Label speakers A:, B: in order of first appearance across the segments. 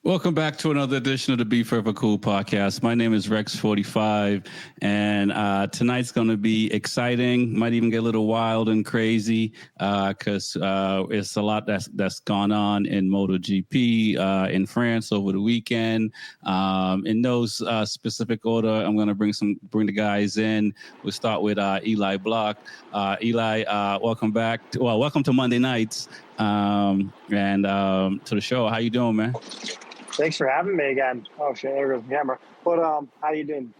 A: Welcome back to another edition of the B4evaKool podcast. My name is Rex45, and tonight's going to be exciting. Might even get a little wild and crazy because it's a lot that's gone on in MotoGP in France over the weekend. In no specific order, I'm going to bring the guys in. We'll start with Eli Block. Eli, welcome back. Welcome to Monday nights and to the show. How you doing, man?
B: Thanks for having me again. Oh shit, there goes the camera. But how you doing?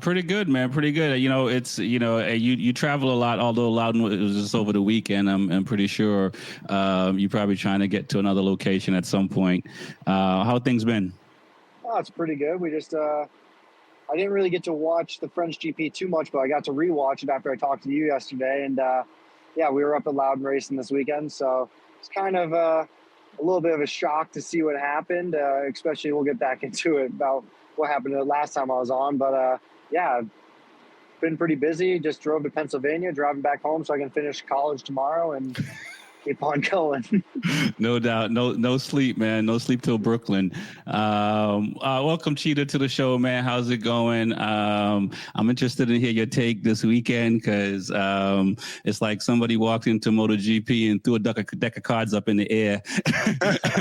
A: Pretty good, man. Pretty good. You travel a lot. Although Loudon was just over the weekend, I'm pretty sure you're probably trying to get to another location at some point. How things been?
B: Oh, it's pretty good. We just I didn't really get to watch the French GP too much, but I got to rewatch it after I talked to you yesterday. And we were up at Loudon racing this weekend, so it's kind of a little bit of a shock to see what happened, especially we'll get back into it about what happened the last time I was on. But, been pretty busy. Just drove to Pennsylvania, driving back home so I can finish college tomorrow and keep on going.
A: No doubt. No sleep, man. No sleep till Brooklyn. Welcome, Cheetah, to the show, man. How's it going? I'm interested to hear your take this weekend because it's like somebody walked into MotoGP and threw a deck of cards up in the air.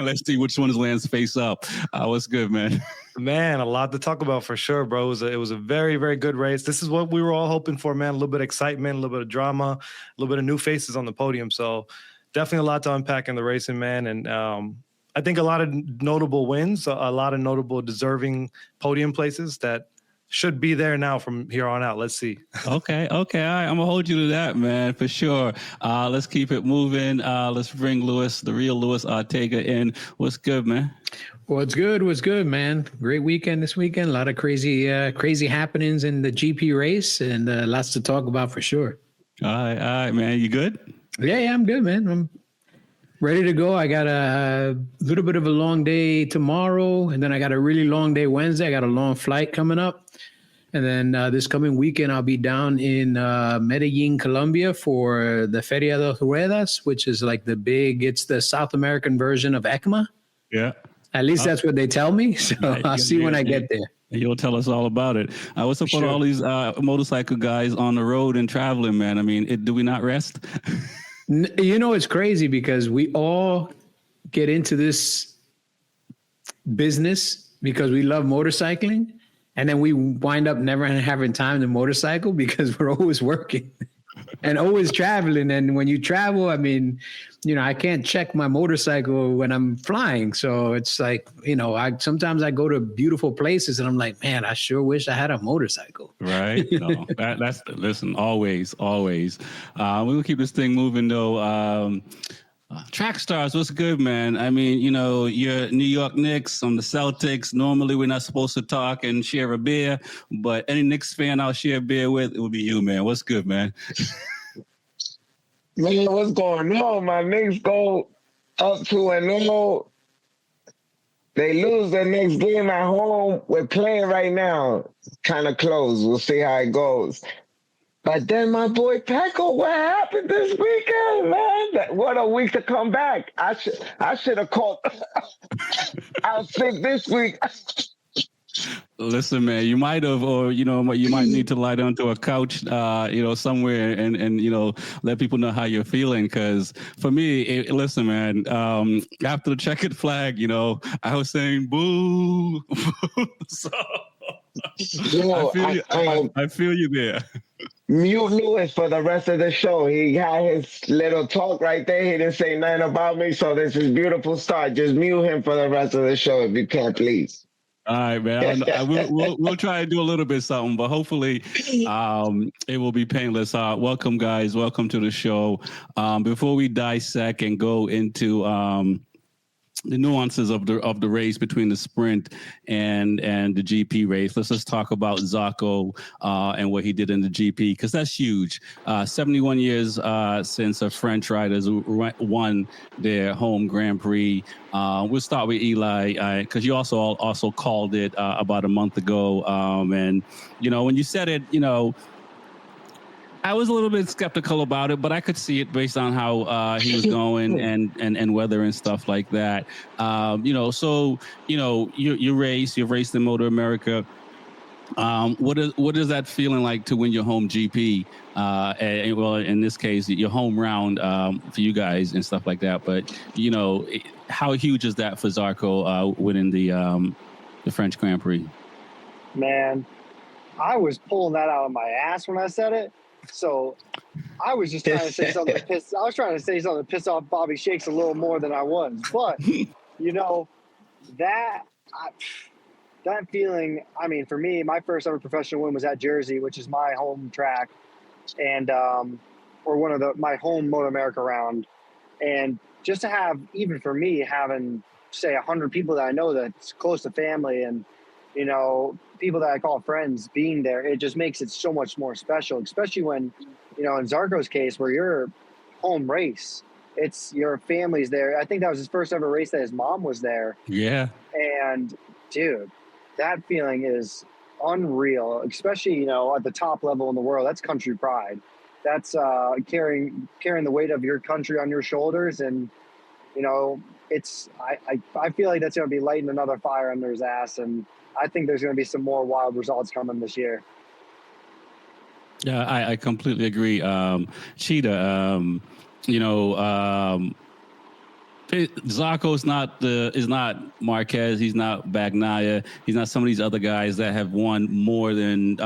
A: Let's see which one lands face up. What's good, man?
C: Man, a lot to talk about for sure, bro. It was a very, very good race. This is what we were all hoping for, man. A little bit of excitement, a little bit of drama, a little bit of new faces on the podium. So definitely a lot to unpack in the racing, man. And I think a lot of notable wins, a lot of notable deserving podium places that should be there now from here on out. Let's see.
A: Okay. All right. I'm going to hold you to that, man, for sure. Let's keep it moving. Let's bring the real Luis Ortega in. What's good, man?
D: What's good, man? Great weekend this weekend. A lot of crazy happenings in the GP race and lots to talk about for sure.
A: All right, man. You good?
D: Yeah, I'm good, man. I'm ready to go. I got a little bit of a long day tomorrow, and then I got a really long day Wednesday. I got a long flight coming up. And then this coming weekend, I'll be down in Medellin, Colombia for the Feria de Ruedas, which is like it's the South American version of ECMA.
A: Yeah.
D: At least that's what they tell me. So I'll see when I get there.
A: You'll tell us all about it. What's up with all these motorcycle guys on the road and traveling, man? I mean, do we not rest?
D: It's crazy because we all get into this business because we love motorcycling. And then we wind up never having time to motorcycle because we're always working and always traveling. And when you travel, I mean, I can't check my motorcycle when I'm flying. So it's like, sometimes I go to beautiful places and I'm like, man, I sure wish I had a motorcycle.
A: Right. No, listen, always. We'll keep this thing moving though. Track stars, what's good, man? I mean, you're New York Knicks, I'm the Celtics. Normally, we're not supposed to talk and share a beer, but any Knicks fan I'll share a beer with, it will be you, man. What's good, man?
E: Man, what's going on? My Knicks go up 2-0. They lose their next game at home. We're playing right now. Kind of close. We'll see how it goes. But then my boy Pecco, what happened this weekend, man? What a week to come back. I should have called out sick this week.
A: Listen, man, you might have, or, you might need to lie down to a couch, somewhere and let people know how you're feeling. Because for me, listen, man, after the checkered flag, I was saying, boo. So I feel you there.
E: Mute Lewis for the rest of the show. He had his little talk right there. He didn't say nothing about me, so this is beautiful start. Just mute him for the rest of the show if you can, please.
A: All right, man. We'll try to do a little bit something, but hopefully it will be painless. Welcome, guys. Welcome to the show. Before we dissect and go into the nuances of the race between the sprint and the GP race, let's just talk about Zarco and what he did in the GP, because that's huge. 71 years since a French riders won their home Grand Prix. We'll start with Eli, because you also called it about a month ago. And when you said it, I was a little bit skeptical about it, but I could see it based on how he was going and weather and stuff like that. So you race, you've raced in Motor America. What is that feeling like to win your home GP? And well, in this case, your home round for you guys and stuff like that. But how huge is that for Zarco winning the French Grand Prix?
B: Man, I was pulling that out of my ass when I said it. So I was just trying to say something to piss. I was trying to say something to piss off Bobby Shakes a little more than I was. But that feeling. I mean, for me, my first ever professional win was at Jersey, which is my home track, and or one of my home Moto America round. And just to have, even for me, having say 100 people that I know that's close to family and people that I call friends being there, it just makes it so much more special, especially when, in Zarco's case, where your home race, it's your family's there. I think that was his first ever race that his mom was there.
A: Yeah.
B: And dude, that feeling is unreal, especially, at the top level in the world. That's country pride. That's carrying the weight of your country on your shoulders. And, I feel like that's going to be lighting another fire under his ass. And I think there's going to be some more wild results coming this year.
A: Yeah, I completely agree. Cheetah, Zarco is not Marquez. He's not Bagnaia. He's not some of these other guys that have won more than 3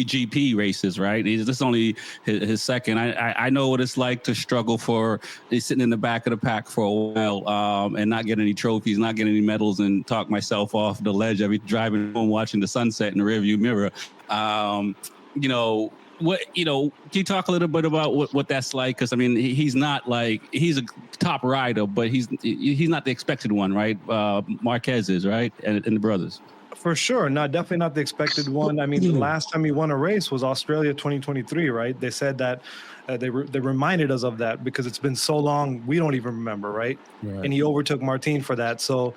A: GP races, right? This is only his second. I know what it's like to struggle he's sitting in the back of the pack for a while and not getting any trophies, not getting any medals, and talk myself off the ledge every driving home, watching the sunset in the rearview mirror. Can you talk a little bit about what that's like? Because I mean, he's a top rider, but he's not the expected one, right? Marquez is, right, and the brothers.
C: For sure, definitely not the expected one. I mean, the last time he won a race was Australia 2023, right? They said that they reminded us of that because it's been so long, we don't even remember, right? And he overtook Martin for that. So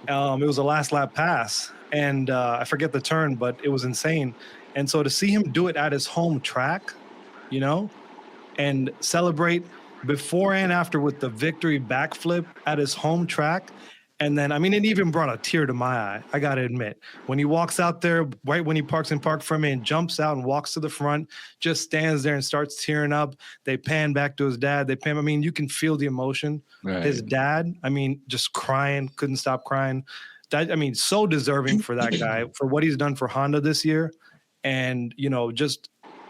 C: it was a last lap pass, and I forget the turn, but it was insane. And so to see him do it at his home track, and celebrate before and after with the victory backflip at his home track. And then, I mean, it even brought a tear to my eye, I got to admit. When he walks out there, right when he parks in Park Ferme and jumps out and walks to the front, just stands there and starts tearing up. They pan back to his dad. I mean, you can feel the emotion. Right. His dad, I mean, just crying, couldn't stop crying. So deserving for that guy, for what he's done for Honda this year. And,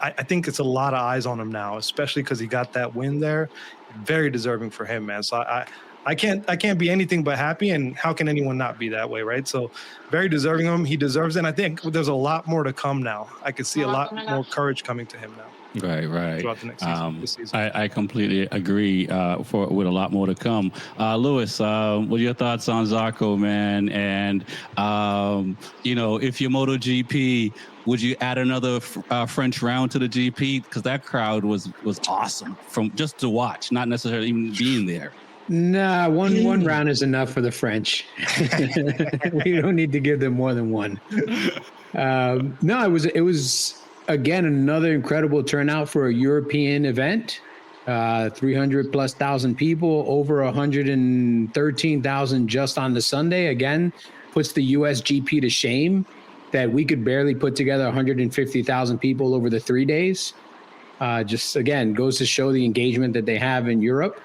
C: I think it's a lot of eyes on him now, especially because he got that win there. Very deserving for him, man. So I can't be anything but happy. And how can anyone not be that way, right? So very deserving of him. He deserves it. And I think there's a lot more to come now. I could see a lot more courage coming to him now.
A: Right.
C: Throughout the next season, this season.
A: I completely agree with a lot more to come. Lewis, what are your thoughts on Zarco, man? And, if you're MotoGP, would you add another French round to the GP? Because that crowd was awesome from just to watch, not necessarily even being there.
D: Nah, one round is enough for the French. We don't need to give them more than one. No, it was again another incredible turnout for a European event. 300,000+ people, over 113,000 just on the Sunday. Again, puts the US GP to shame that we could barely put together 150,000 people over the 3 days. Just again goes to show the engagement that they have in Europe.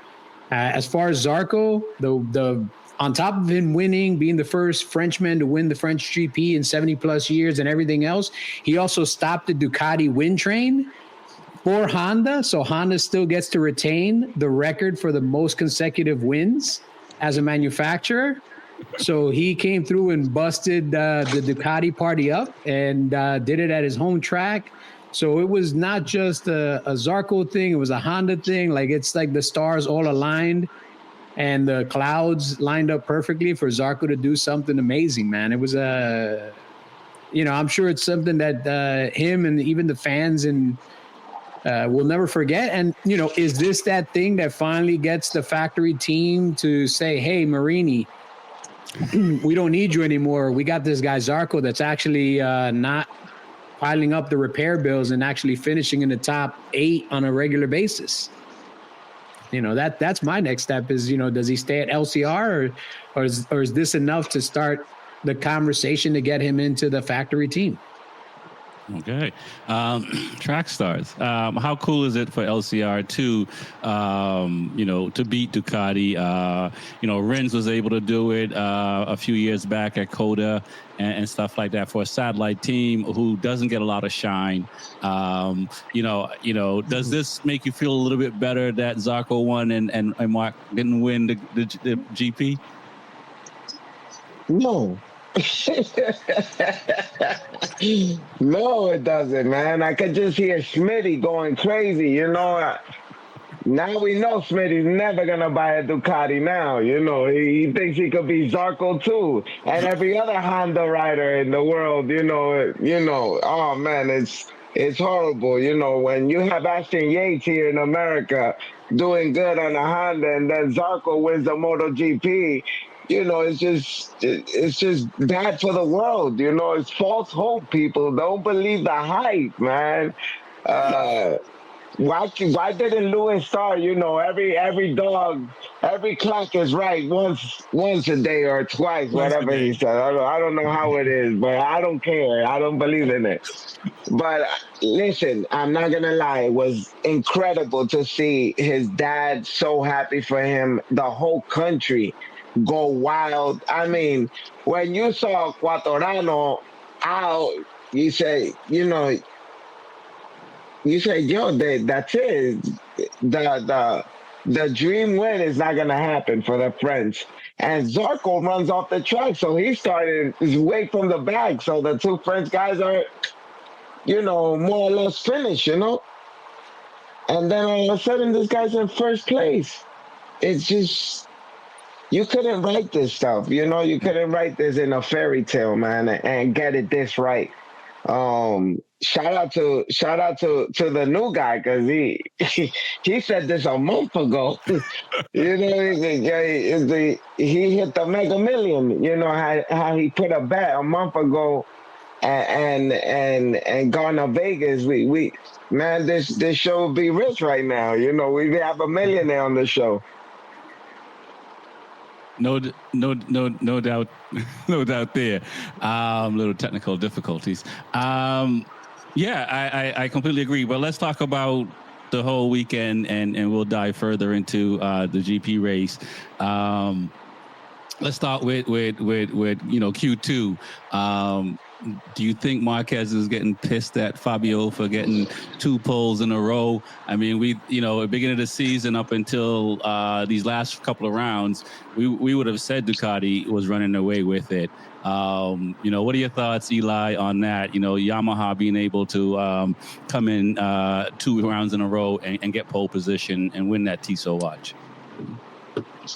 D: As far as Zarco, the on top of him winning, being the first Frenchman to win the French GP in 70+ years and everything else, he also stopped the Ducati win train for Honda. So Honda still gets to retain the record for the most consecutive wins as a manufacturer. So he came through and busted the Ducati party up and did it at his home track. So it was not just a Zarco thing. It was a Honda thing. It's like the stars all aligned and the clouds lined up perfectly for Zarco to do something amazing, man. It was I'm sure it's something that him and even the fans will never forget. And, is this that thing that finally gets the factory team to say, hey, Marini, we don't need you anymore. We got this guy Zarco that's actually not piling up the repair bills and actually finishing in the top 8 on a regular basis. You know, that's my next step is, you know, does he stay at LCR or is this enough to start the conversation to get him into the factory team?
A: Okay. Track stars. How cool is it for LCR to, you know, to beat Ducati? You know, Rins was able to do it a few years back at Coda and stuff like that for a satellite team who doesn't get a lot of shine. You know, does this make you feel a little bit better that Zarco won and Mark didn't win the GP?
E: No. No, it doesn't, man. I could just hear Smitty going crazy, you know. Now we know Smitty's never gonna buy a Ducati now. You know, he thinks he could be Zarco too, and every other Honda rider in the world. You know. Oh man, it's horrible. You know, when you have Ashton Yates here in America doing good on a Honda, and then Zarco wins the MotoGP. You know, it's just bad for the world. You know, it's false hope. People don't believe the hype, man. Why didn't Lewis start? You know, every dog, every clock is right once a day or twice, whatever he said. I don't know how it is, but I don't care. I don't believe in it. But listen, I'm not gonna lie. It was incredible to see his dad so happy for him. The whole country go wild. I mean, when you saw Quattorano out, you say, yo, that's it. The dream win is not gonna happen for the French. And Zarco runs off the track, so he started way from the back. So the two French guys are, you know, more or less finished, you know. And then all of a sudden, this guy's in first place. It's just. You couldn't write this stuff, you know. You couldn't write this in a fairy tale, man, and get it this right. Shout out to the new guy because he said this a month ago. You know, he hit the Mega Million. You know how he put a bet a month ago, and gone to Vegas. We man, this show would be rich right now. You know, we have a millionaire on the show.
A: No doubt, no doubt there. Little technical difficulties. Yeah, I completely agree. But let's talk about the whole weekend, and we'll dive further into the GP race. Let's start with you know, Q2. Do you think Marquez is getting pissed at Fabio for getting 2 poles in a row? I mean, at the beginning of the season up until these last couple of rounds, we would have said Ducati was running away with it. You know, what are your thoughts, Eli, on that? You know, Yamaha being able to come in 2 rounds in a row and get pole position and win that Tissot watch.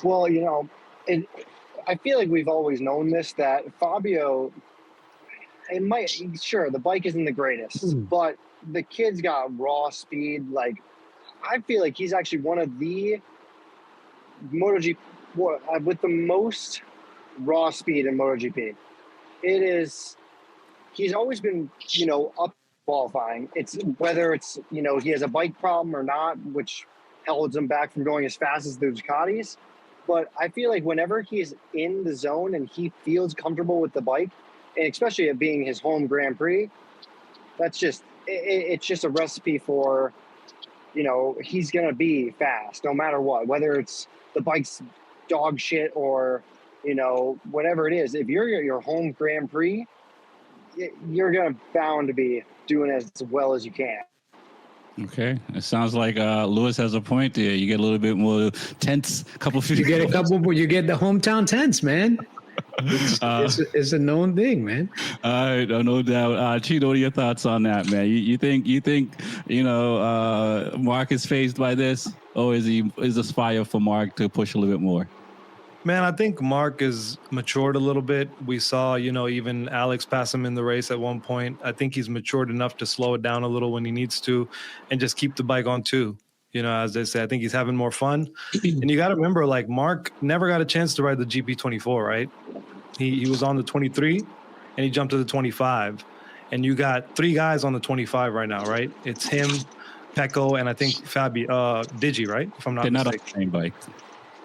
B: Well, you know, I feel like we've always known this, that Fabio, sure, the bike isn't the greatest, but the kid's got raw speed. Like, I feel like he's actually one of the MotoGP with the most raw speed in MotoGP. He's always been, you know, up qualifying. It's whether it's, you know, he has a bike problem or not, which holds him back from going as fast as the Ducatis. But I feel like whenever he's in the zone and he feels comfortable with the bike, and especially it being his home Grand Prix, that's just, it's just a recipe for, you know, he's going to be fast no matter what, whether it's the bike's dog shit or, you know, whatever it is. If you're at your home Grand Prix, you're bound to be doing as well as you can.
A: Okay, it sounds like Lewis has a point there. You get a little bit more tense.
D: You get the hometown tense, man. It's a known thing, man.
A: All right, no doubt. Chino, what are your thoughts on that, man? You think you know Mark is phased by this, or is this fire for Mark to push a little bit more?
C: Man, I think Mark is matured a little bit. We saw, you know, even Alex pass him in the race at one point. I think he's matured enough to slow it down a little when he needs to and just keep the bike on 2. You know, as they say, I think he's having more fun. And you got to remember, like, Mark never got a chance to ride the GP24, right? He was on the 23 and he jumped to the 25. and you got 3 guys on the 25 right now, right? It's him, Pecco, and I think Digi, right? If I'm not
A: They're not on
C: mistaken.
A: the same bike.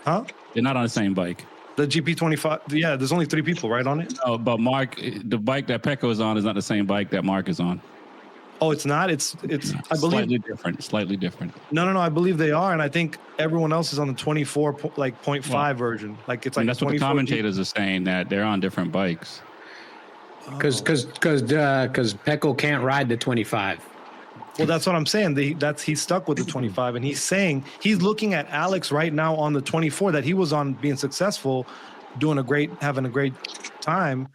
C: Huh?
A: They're not on the same bike.
C: The GP25, yeah, there's only 3 people, right, on it?
A: No, but Mark, the bike that Pecco is on is not the same bike that Mark is on.
C: Oh, it's not? It's I believe
A: Slightly different.
C: No, I believe they are, and I think everyone else is on the 24 0.5 version. Like it's like
A: that's what the commentators are saying, that they're on different bikes.
D: Because Pecco can't ride the 25.
C: Well, that's what I'm saying. He's stuck with the 25, and he's saying he's looking at Alex right now on the 24 that he was on, being successful, having a great time,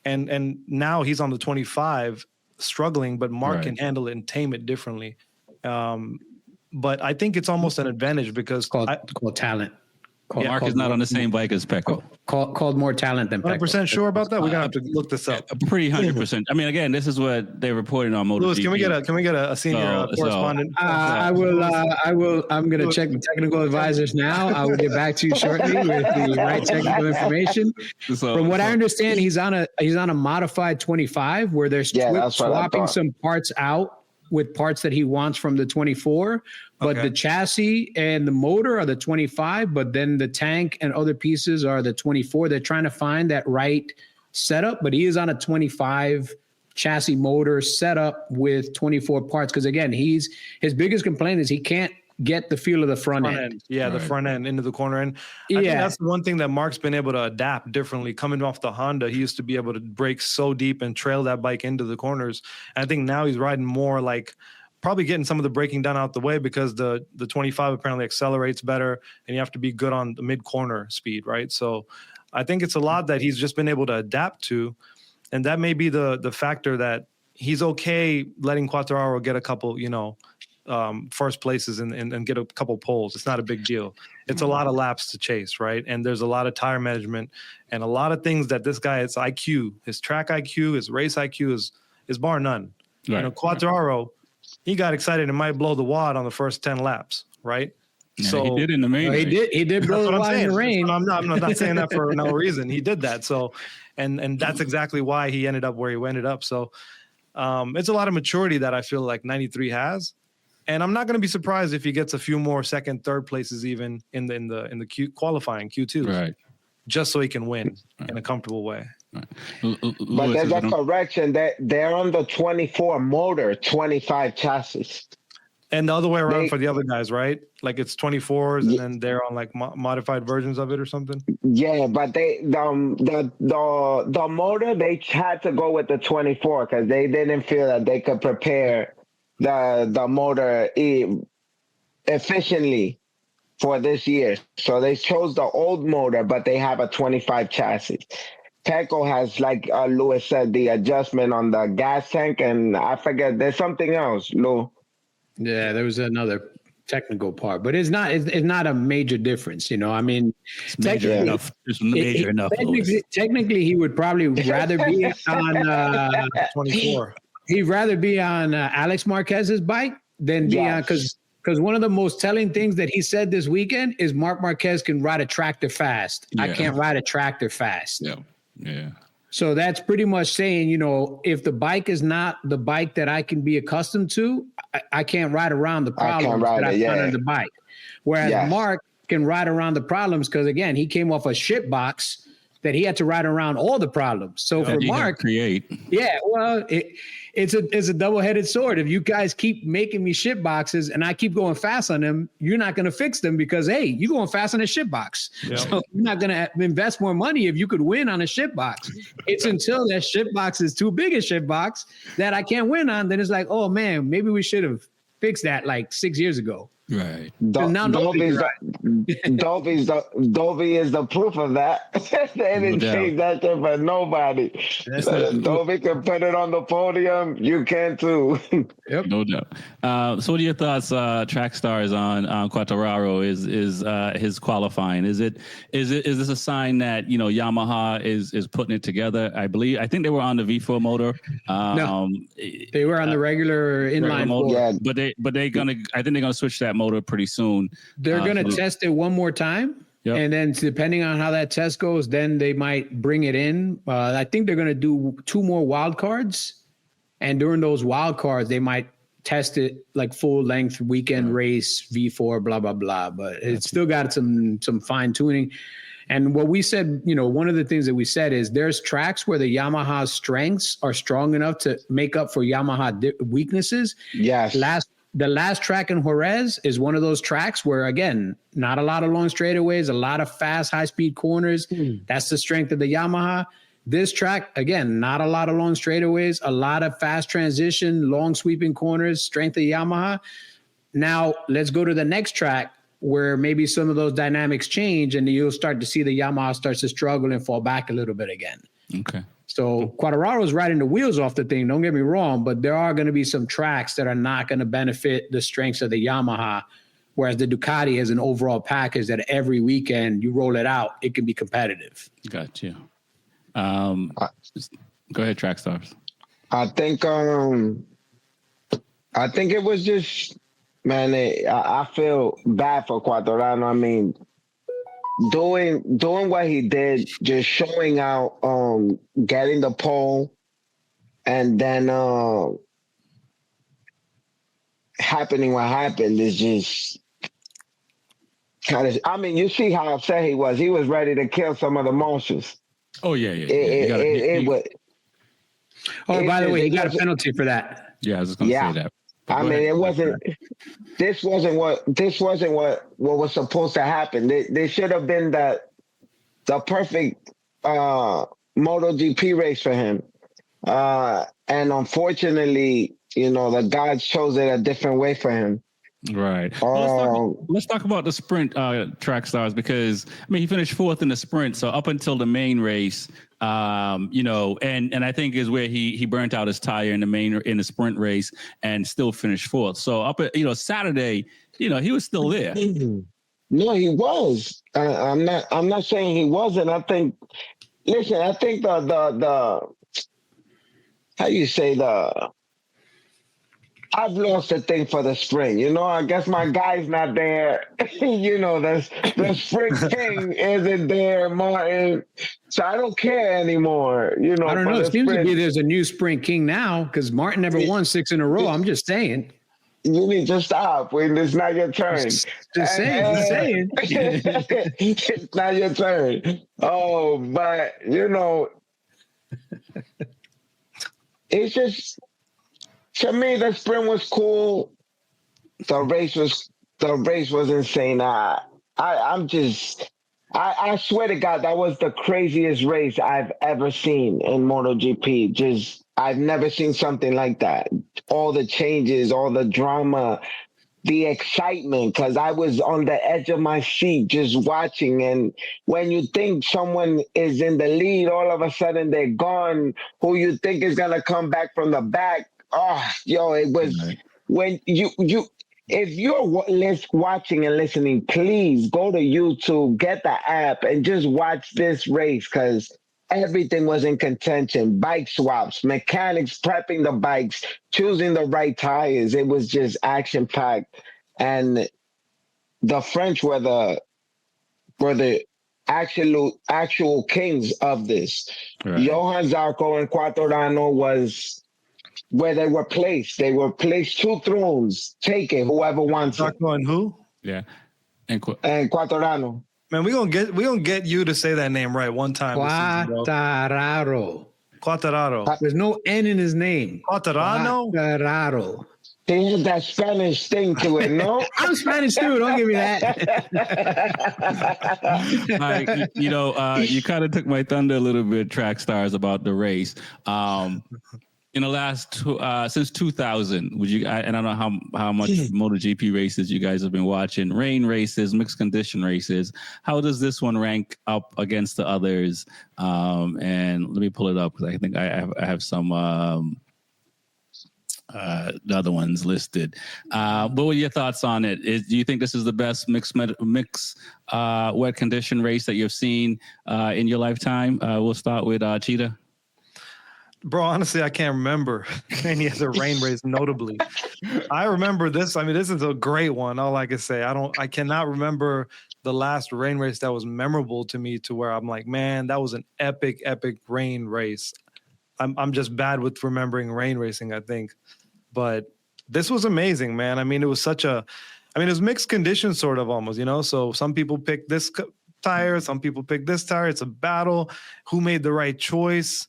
C: and now he's on the 25, struggling. But Mark can handle it and tame it differently. But I think it's almost an advantage because
D: called talent.
A: Mark is not on the same bike as Pecco.
D: Called more talent than Pecco.
C: 100% sure about that? We're gonna have to look this up.
A: Pretty 100%. I mean, again, this is what they're reporting on MotoGP.
C: Louis, can we get a senior correspondent?
D: I will. I'm gonna check the technical advisors now. I will get back to you shortly with the right technical information. From what I understand, he's on a modified 25 where they're swapping some parts out with parts that he wants from the 24, but the chassis and the motor are the 25, but then the tank and other pieces are the 24. They're trying to find that right setup, but he is on a 25 chassis motor setup with 24 parts. Because again, his biggest complaint is he can't get the feel of the front end.
C: Yeah, the front end into the corner end. I think that's the one thing that Mark's been able to adapt differently. Coming off the Honda, he used to be able to brake so deep and trail that bike into the corners. And I think now he's riding more like probably getting some of the braking done out the way because the 25 apparently accelerates better, and you have to be good on the mid-corner speed, right? So I think it's a lot that he's just been able to adapt to, and that may be the factor that he's okay letting Quartararo get a couple, first places and get a couple poles. It's not a big deal. It's a lot of laps to chase, right? And there's a lot of tire management and a lot of things that this guy, his IQ, his track IQ, his race IQ is bar none.
A: Right.
C: Quartararo, he got excited and might blow the wad on the first 10 laps, right?
A: Yeah, so he did in the main.
D: He did blow the wad in the rain.
C: I'm not saying that for no reason. He did that. So, and that's exactly why he ended up where he ended up. So, it's a lot of maturity that I feel like 93 has. And I'm not going to be surprised if he gets a few more second, third places even in the qualifying Q2,
A: right?
C: Just so he can win in a comfortable way.
E: Right. But there's a correction that they're on the 24 motor, 25 chassis,
C: and the other way around for the other guys, right? Like it's 24s, and then they're on like modified versions of it or something.
E: Yeah, but the motor, they had to go with the 24 because they didn't feel that they could prepare the motor efficiently for this year. So they chose the old motor, but they have a 25 chassis. Pecco has, like Louis said, the adjustment on the gas tank, and I forget, there's something else, Lou.
D: Yeah, there was another technical part, but it's not a major difference, I mean,
A: it's major enough. It's major enough.
D: Technically, he would probably rather be on
C: 24.
D: He'd rather be on Alex Marquez's bike than be on, because one of the most telling things that he said this weekend is Marc Marquez can ride a tractor fast. Yeah. I can't ride a tractor fast.
A: Yeah.
D: So that's pretty much saying, if the bike is not the bike that I can be accustomed to, I can't ride around the problems that I find on the bike. Whereas Mark can ride around the problems because, again, he came off a shit box that he had to ride around all the problems. So for Mark, it's a double-headed sword. If you guys keep making me shit boxes and I keep going fast on them, you're not going to fix them because, hey, you're going fast on a shit box. Yeah. So you're not going to invest more money if you could win on a shit box. It's until that shit box is too big a shit box that I can't win on. Then it's like, oh man, maybe we should have fixed that like 6 years ago.
A: Right.
E: Dovey is the proof of that. They didn't change that shit for nobody. Dovey can put it on the podium. You can too.
A: Yep, no doubt. So, what are your thoughts, track stars, on Quartararo? Is his qualifying? Is this a sign that Yamaha is putting it together? I think they were on the V4 motor.
D: No, they were on the regular inline motor.
E: Yeah.
A: But I think they're gonna switch that motor pretty soon.
D: They're going to test it one more time. Yep. And then depending on how that test goes, then they might bring it in. I think they're going to do 2 more wild cards And during those wild cards, they might test it like full length weekend race, V4, blah, blah, blah. But it's still got some fine tuning. And what we said, one of the things that we said is there's tracks where the Yamaha strengths are strong enough to make up for Yamaha weaknesses.
E: Yes.
D: The last track in Jerez is one of those tracks where, again, not a lot of long straightaways, a lot of fast, high-speed corners. That's the strength of the Yamaha. This track, again, not a lot of long straightaways, a lot of fast transition, long sweeping corners, strength of Yamaha. Now, let's go to the next track where maybe some of those dynamics change and you'll start to see the Yamaha starts to struggle and fall back a little bit again.
A: Okay.
D: So Quartararo's riding the wheels off the thing, don't get me wrong, but there are going to be some tracks that are not going to benefit the strengths of the Yamaha, whereas the Ducati is an overall package that every weekend you roll it out, it can be competitive.
A: Got you. Go ahead, Track Stars.
E: I think it was just, man, I feel bad for Quartararo. I mean, doing what he did, just showing out, getting the pole, and then happening what happened is just kind of. I mean, you see how upset he was. He was ready to kill some of the monsters.
A: Oh yeah.
D: By the way, he got a penalty for that.
A: Yeah, I was just going to say that.
E: I mean, it wasn't. This wasn't what was supposed to happen. There should have been the perfect MotoGP race for him, and unfortunately, the gods chose it a different way for him.
A: Right. Let's talk about the sprint Track Stars, because he finished fourth in the sprint. So up until the main race, and I think is where he burnt out his tire in the sprint race and still finished fourth. So up at Saturday, he was still there.
E: No, he was. I'm not saying he wasn't. I think the how you say I've lost a thing for the spring. I guess my guy's not there. The spring king isn't there, Martin. So I don't care anymore. I
D: don't know. It seems to be there's a new spring king now because Martin never won 6 in a row. I'm just saying.
E: You need to stop when it's not your turn.
D: Just saying.
E: It's not your turn. Oh, but it's just. To me, the sprint was cool. The race was insane. I swear to God, that was the craziest race I've ever seen in MotoGP. I've never seen something like that. All the changes, all the drama, the excitement, because I was on the edge of my seat just watching. And when you think someone is in the lead, all of a sudden they're gone. Who you think is going to come back from the back? Oh, it was when if you're watching and listening, please go to YouTube, get the app, and just watch this race because everything was in contention. Bike swaps, mechanics prepping the bikes, choosing the right tires. It was just action-packed. And the French were the actual kings of this. Right. Johann Zarco and Quartararo was where they were placed. They were placed 2 thrones. Take it, whoever wants it.
C: Zarco and who?
A: Yeah.
E: And Quartararo.
C: Man, we gonna get you to say that name right one time.
D: Quartararo. There's no N in his name.
C: Quartararo.
E: He has that Spanish thing to it, no?
D: I'm Spanish too. Don't give me that.
A: You kind of took my thunder a little bit, Track Stars, about the race. In the last since 2000, I don't know how much MotoGP races you guys have been watching, rain races, mixed condition races. How does this one rank up against the others? And let me pull it up because I think I have some the other ones listed. What were your thoughts on it? Do you think this is the best mixed wet condition race that you've seen in your lifetime? We'll start with Cheetah.
C: Bro, honestly, I can't remember any other rain race notably. I remember this. I mean, this is a great one. All I can say, I cannot remember the last rain race that was memorable to me to where I'm like, man, that was an epic rain race. I'm just bad with remembering rain racing, I think. But this was amazing, man. I mean, it was it was mixed conditions sort of almost, so some people pick this tire, some people pick this tire. It's a battle. Who made the right choice?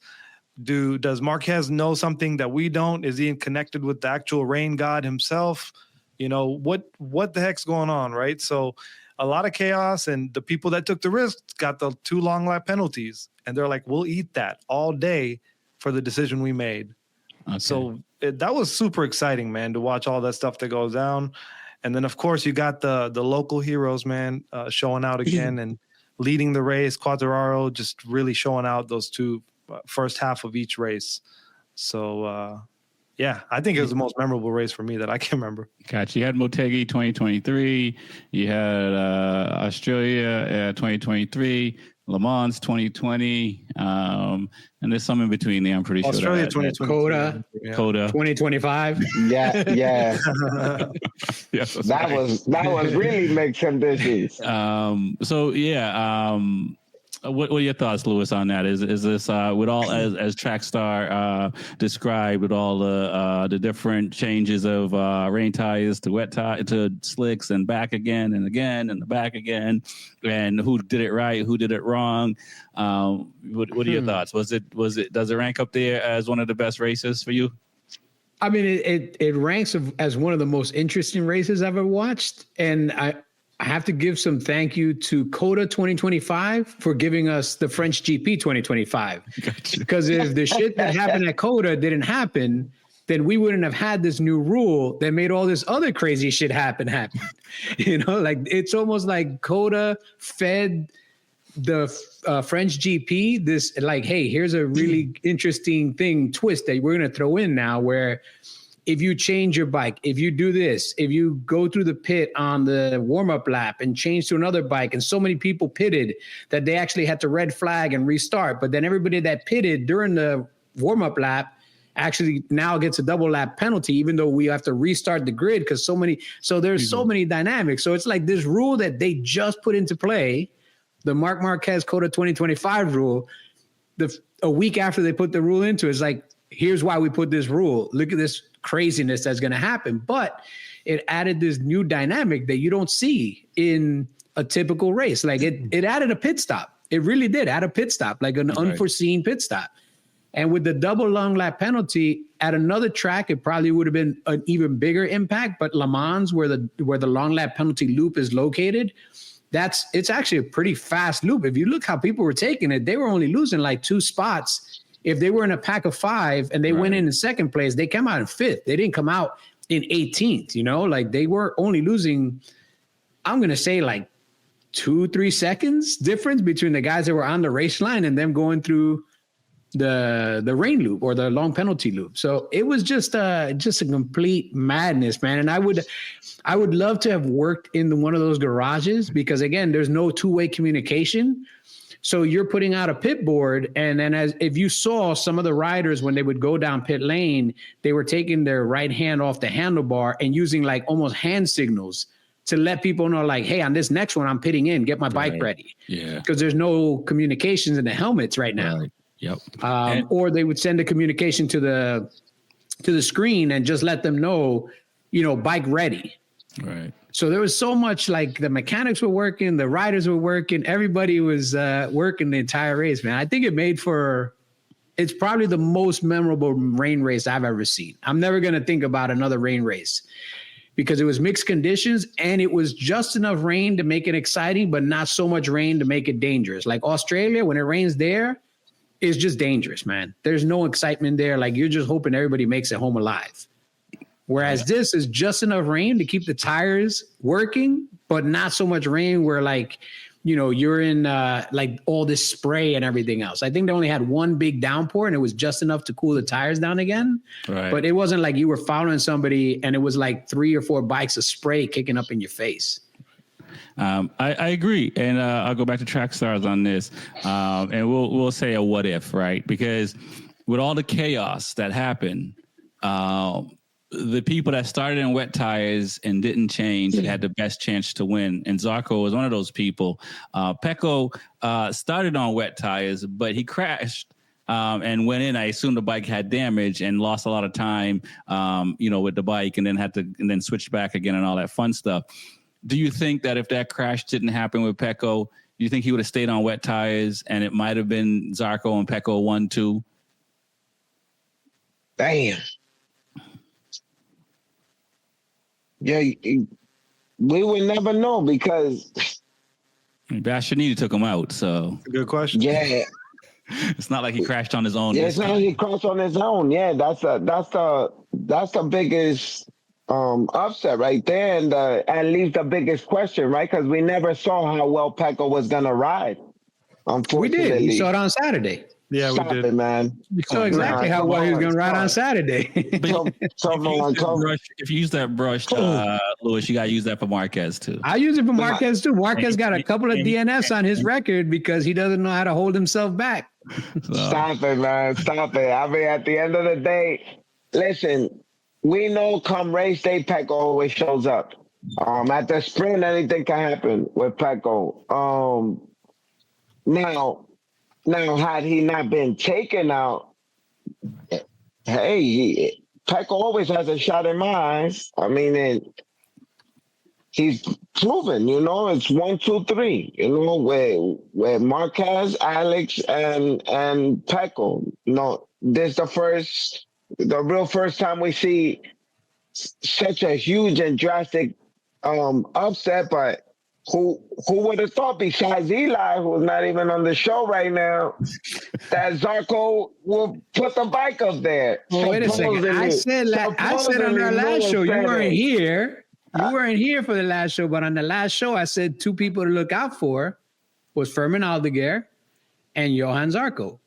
C: Does Marquez know something that we don't? Is he connected with the actual rain god himself? What the heck's going on, right? So a lot of chaos, and the people that took the risk got the 2 long lap penalties, and they're like, we'll eat that all day for the decision we made. Okay. So that was super exciting, man, to watch all that stuff that goes down. And then, of course, you got the local heroes, man, showing out again and leading the race. Quartararo just really showing out those 2 first half of each race. So, yeah, I think it was the most memorable race for me that I can remember.
A: Gotcha. You had Motegi 2023. You had Australia 2023. Le Mans 2020. And there's some in between there, I'm pretty sure.
C: Australia 2020.
D: Coda 2025.
E: Yeah.
A: Yes,
E: that was really mixed conditions.
A: What are your thoughts, Lewis, on that? Is this with all as Trackstar described, with all the different changes of rain tires to wet to slicks and back again and back again, and who did it right, who did it wrong? What are your thoughts? Does it rank up there as one of the best races for you?
D: I mean, it ranks as one of the most interesting races I've ever watched, and I have to give some thank you to Coda 2025 for giving us the French GP 2025. Gotcha. Because if the shit that happened at Coda didn't happen, then we wouldn't have had this new rule that made all this other crazy shit happen. Like it's almost like Coda fed the French GP this, like, hey, here's a really interesting twist that we're going to throw in now, where if you change your bike, if you do this, if you go through the pit on the warm-up lap and change to another bike, and so many people pitted that they actually had to red flag and restart. But then everybody that pitted during the warm-up lap actually now gets a double lap penalty, even though we have to restart the grid because so there's so many dynamics. So it's like this rule that they just put into play, the Marc Marquez Coda 2025 rule, a week after they put the rule into, it's like, here's why we put this rule. Look at this craziness that's going to happen. But it added this new dynamic that you don't see in a typical race. Like it added a pit stop. It really did add a pit stop, like an unforeseen pit stop. And with the double long lap penalty at another track, it probably would have been an even bigger impact. But Le Mans, where the long lap penalty loop is located, it's actually a pretty fast loop. If you look how people were taking it, they were only losing like 2 spots. If they were in a pack of 5 and they went in second place, they came out in 5th. They didn't come out in 18th, like they were only losing, I'm going to say like 2-3 seconds difference between the guys that were on the race line and them going through the rain loop or the long penalty loop. So it was just a complete madness, man. And I would love to have worked in one of those garages because, again, there's no two-way communication. So you're putting out a pit board, and then if you saw some of the riders when they would go down pit lane, they were taking their right hand off the handlebar and using like almost hand signals to let people know, like, hey, on this next one, I'm pitting in, get my bike ready. Yeah. Because there's no communications in the helmets right now. Right.
A: Yep.
D: Or they would send a communication to the screen and just let them know, bike ready.
A: Right.
D: So there was so much, like the mechanics were working, the riders were working, everybody was working the entire race, man. I think it's probably the most memorable rain race I've ever seen. I'm never going to think about another rain race because it was mixed conditions and it was just enough rain to make it exciting, but not so much rain to make it dangerous. Like Australia, when it rains there, it's just dangerous, man. There's no excitement there. Like you're just hoping everybody makes it home alive. Whereas this is just enough rain to keep the tires working, but not so much rain where you're in like all this spray and everything else. I think they only had one big downpour and it was just enough to cool the tires down again. Right. But it wasn't like you were following somebody and it was like 3 or 4 bikes of spray kicking up in your face.
A: I agree. And I'll go back to Track Stars on this. And we'll say a what if, right? Because with all the chaos that happened, the people that started in wet tires and didn't change had the best chance to win. And Zarco was one of those people. Pecco started on wet tires, but he crashed and went in. I assume the bike had damage and lost a lot of time, with the bike, and then switched back again and all that fun stuff. Do you think that if that crash didn't happen with Pecco, do you think he would have stayed on wet tires and it might have been Zarco and Pecco 1-2?
E: Damn. Yeah, we would never know because
A: Bastianini took him out, so
C: Good question.
E: yeah,
A: it's not like he crashed on his own.
E: it's not like he crashed on his own. Yeah, that's the biggest upset right there, and at least the biggest question, right? Because we never saw how well Pecco was gonna ride.
D: We
E: Unfortunately,
D: did. We saw it on Saturday.
C: Yeah,
E: Stop
C: we did.
E: it, man.
D: We saw exactly how well he was going to ride on Saturday.
A: If you use that brush, Lewis, you got to use that for Marquez too.
D: I use it for Marquez too. Marquez got a couple of DNFs on his record because he doesn't know how to hold himself back.
E: Stop it, man. Stop it. I mean, at the end of the day, listen, we know come race day, Pecco always shows up. At the sprint, anything can happen with Pecco. Now, had he not been taken out, hey, Pecco always has a shot in my eyes. I mean, he's proven, it's 1, 2, 3, where Marquez, Alex, and Pecco. This is the real first time we see such a huge and drastic upset, but who would have thought besides Eli, who's not even on the show right now, that Zarco will put the bike up there?
D: Well, wait a second. I said on our last show, you weren't here. You weren't here for the last show, but on the last show, I said 2 people to look out for was Fermin Aldeguer and Johan Zarco.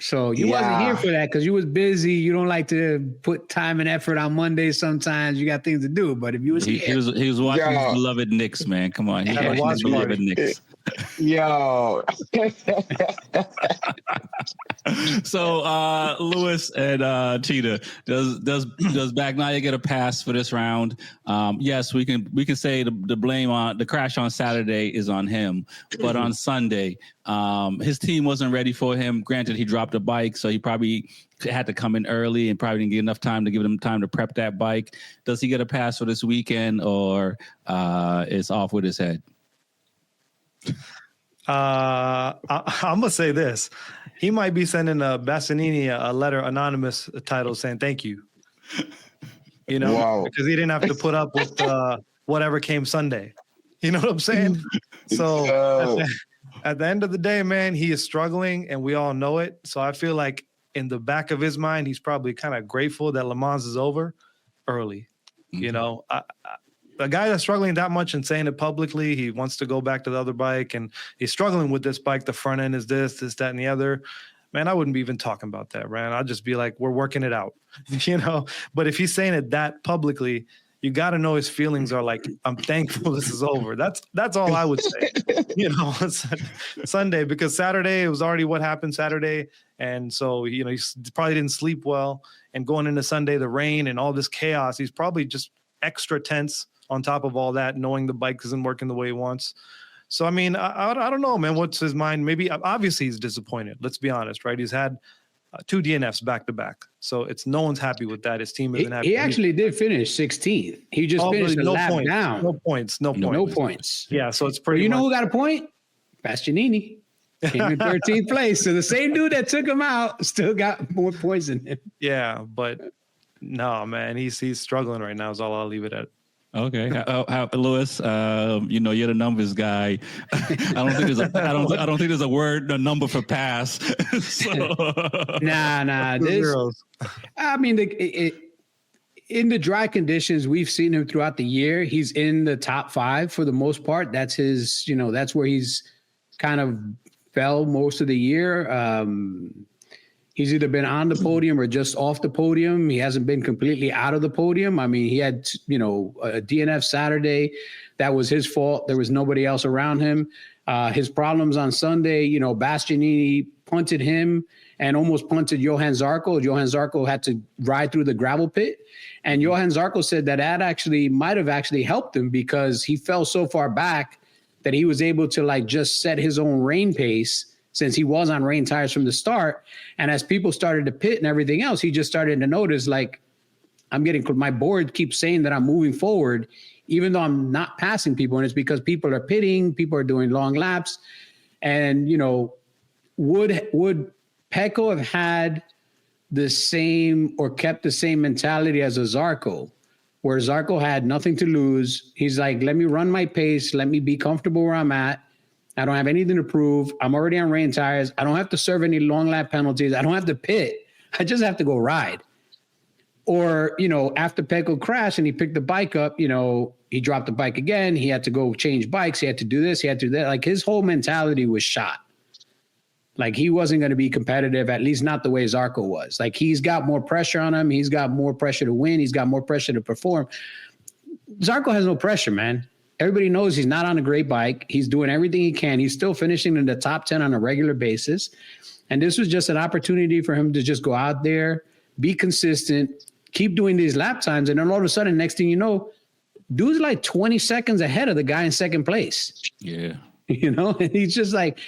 D: So you wasn't here for that because you was busy. You don't like to put time and effort on Mondays. Sometimes you got things to do. But if you was here,
A: he was watching his beloved Knicks, man. Come on, he watching his beloved Knicks.
E: Yo.
A: So Lewis and Cheetah, does Bagnaia get a pass for this round? Yes, we can say the blame on the crash on Saturday is on him, but on Sunday, his team wasn't ready for him. Granted, he dropped a bike, so he probably had to come in early and probably didn't get enough time to give him time to prep that bike. Does he get a pass for this weekend, or is off with his head?
C: I'm gonna say this: he might be sending Bastianini a letter, anonymous title, saying thank you. Because he didn't have to put up with whatever came Sunday. You know what I'm saying? So at the end of the day, man, he is struggling, and we all know it. So I feel like in the back of his mind, he's probably kind of grateful that Le Mans is over early. Mm-hmm. A guy that's struggling that much and saying it publicly, he wants to go back to the other bike, and he's struggling with this bike. The front end is this, that, and the other. Man, I wouldn't be even talking about that, man. I'd just be like, we're working it out, But if he's saying it that publicly, you got to know his feelings are like, I'm thankful this is over. That's all I would say, Sunday, because Saturday, it was already what happened Saturday. And so, he probably didn't sleep well. And going into Sunday, the rain and all this chaos, he's probably just extra tense on top of all that, knowing the bike isn't working the way he wants. So, I mean, I don't know, man, what's his mind? Maybe, obviously he's disappointed. Let's be honest, right? He's had 2 DNFs back to back. So no one's happy with that. His team isn't happy.
D: He actually did finish 16th. He just finished a lap down.
C: No points. Yeah, so it's pretty
D: who got a point? Bastianini. Came in 13th place. So the same dude that took him out still got more points than him.
C: Yeah, but no, man, he's struggling right now is all I'll leave it at.
A: Okay, Lewis, you're the numbers guy. I don't think there's a number for pass.
D: Nah. I mean, in the dry conditions, we've seen him throughout the year. He's in the top 5 for the most part. That's his, that's where he's kind of fell most of the year. He's either been on the podium or just off the podium. He hasn't been completely out of the podium. I mean, he had, a DNF Saturday. That was his fault. There was nobody else around him. His problems on Sunday, Bastianini punted him and almost punted Johan Zarco. Johan Zarco had to ride through the gravel pit. And Johan Zarco said that actually might have actually helped him because he fell so far back that he was able to just set his own rain pace since he was on rain tires from the start. And as people started to pit and everything else, he just started to notice, like, my board keeps saying that I'm moving forward, even though I'm not passing people. And it's because people are pitting, people are doing long laps. And, you know, would Pecco have had the same or kept the same mentality as a Zarco, where Zarco had nothing to lose? He's like, let me run my pace. Let me be comfortable where I'm at. I don't have anything to prove. I'm already on rain tires. I don't have to serve any long lap penalties. I don't have to pit. I just have to go ride. Or, you know, after Pecco crashed and he picked the bike up, you know, he dropped the bike again. He had to go change bikes. He had to do this. He had to do that. Like, his whole mentality was shot. Like, he wasn't going to be competitive, at least not the way Zarco was. Like, he's got more pressure on him. He's got more pressure to win. He's got more pressure to perform. Zarco has no pressure, man. Everybody knows he's not on a great bike. He's doing everything he can. He's still finishing in the top 10 on a regular basis. And this was just an opportunity for him to just go out there, be consistent, keep doing these lap times. And then all of a sudden, next thing you know, dude's like 20 seconds ahead of the guy in second place.
A: Yeah.
D: You know, and he's just like,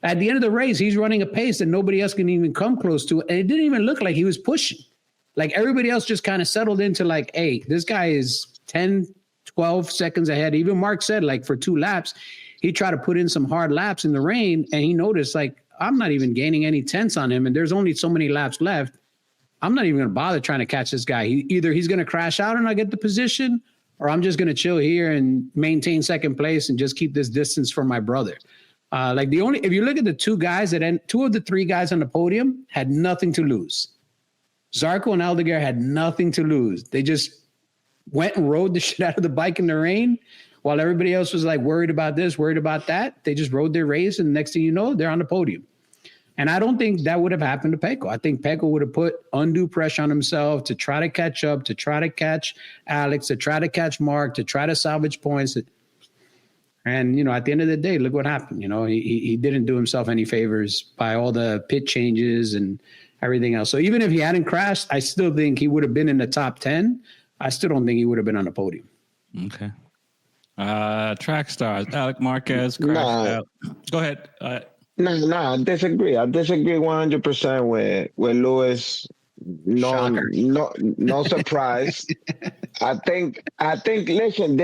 D: at the end of the race, he's running a pace that nobody else can even come close to. And it didn't even look like he was pushing. Like, everybody else just kind of settled into like, hey, this guy is 10, 12 seconds ahead. Even Mark said, like, for 2 laps, he tried to put in some hard laps in the rain, and he noticed, like, I'm not even gaining any tenths on him, and there's only so many laps left. I'm not even going to bother trying to catch this guy. Either he's going to crash out and I get the position, or I'm just going to chill here and maintain second place and just keep this distance from my brother. If you look at the 2 guys two of the 3 guys on the podium had nothing to lose. Zarco and Aldeguer had nothing to lose. They just went and rode the shit out of the bike in the rain while everybody else was like worried about this, worried about that. They just rode their race, and next thing you know, they're on the podium. And I don't think that would have happened to Pecco. I think Pecco would have put undue pressure on himself to try to catch up, to try to catch Alex, to try to catch Mark, to try to salvage points. And, you know, at the end of the day, look what happened. You know, he didn't do himself any favors by all the pit changes and everything else. So even if he hadn't crashed, I still think he would have been in the top 10. I still don't think he would have been on the podium.
A: Okay. Track stars, Alec Marquez crashed out. Go ahead.
E: No, I disagree. I disagree 100% with Lewis. No surprise. I think. Listen,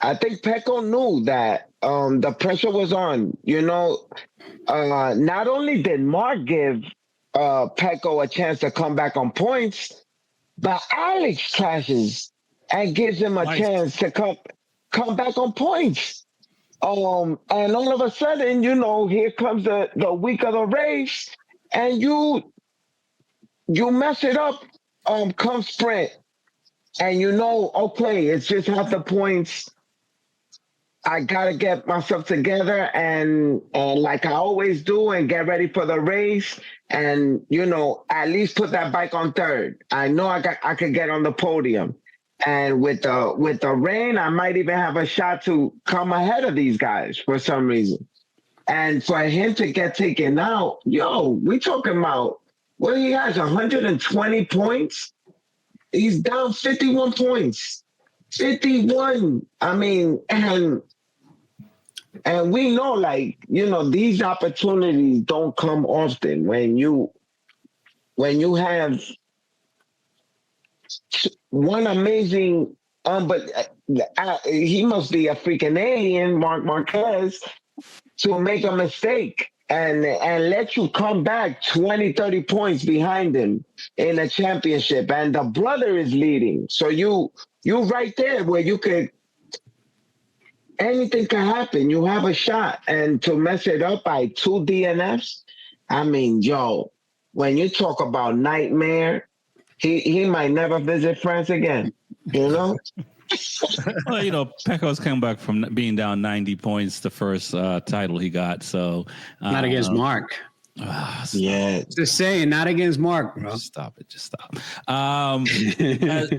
E: I think Pecco knew that the pressure was on. You know, not only did Mark give Pecco a chance to come back on points, but Alex crashes and gives him a chance to come back on points. And all of a sudden, you know, here comes the week of the race, and you mess it up come sprint. And you know, okay, it's just half the points. I got to get myself together and like I always do, and get ready for the race, and, you know, at least put that bike on third. I know I could get on the podium. And with the rain, I might even have a shot to come ahead of these guys for some reason. And for him to get taken out, we talking about, well, he has 120 points. He's down 51 points. 51. I mean, and we know, like, you know, these opportunities don't come often when you have one amazing, but he must be a freaking alien, Mark Marquez, to make a mistake and let you come back 20, 30 points behind him in a championship. And the brother is leading. So you right there where you could, anything can happen. You have a shot. And to mess it up by 2 DNFs, I mean, when you talk about nightmare, he might never visit France again, you know?
A: Well, you know, Pecco's come back from being down 90 points the first title he got. So
D: not against Mark.
E: Yeah.
D: Just saying, not against Mark, bro.
A: Just stop it. Just stop.
C: Man,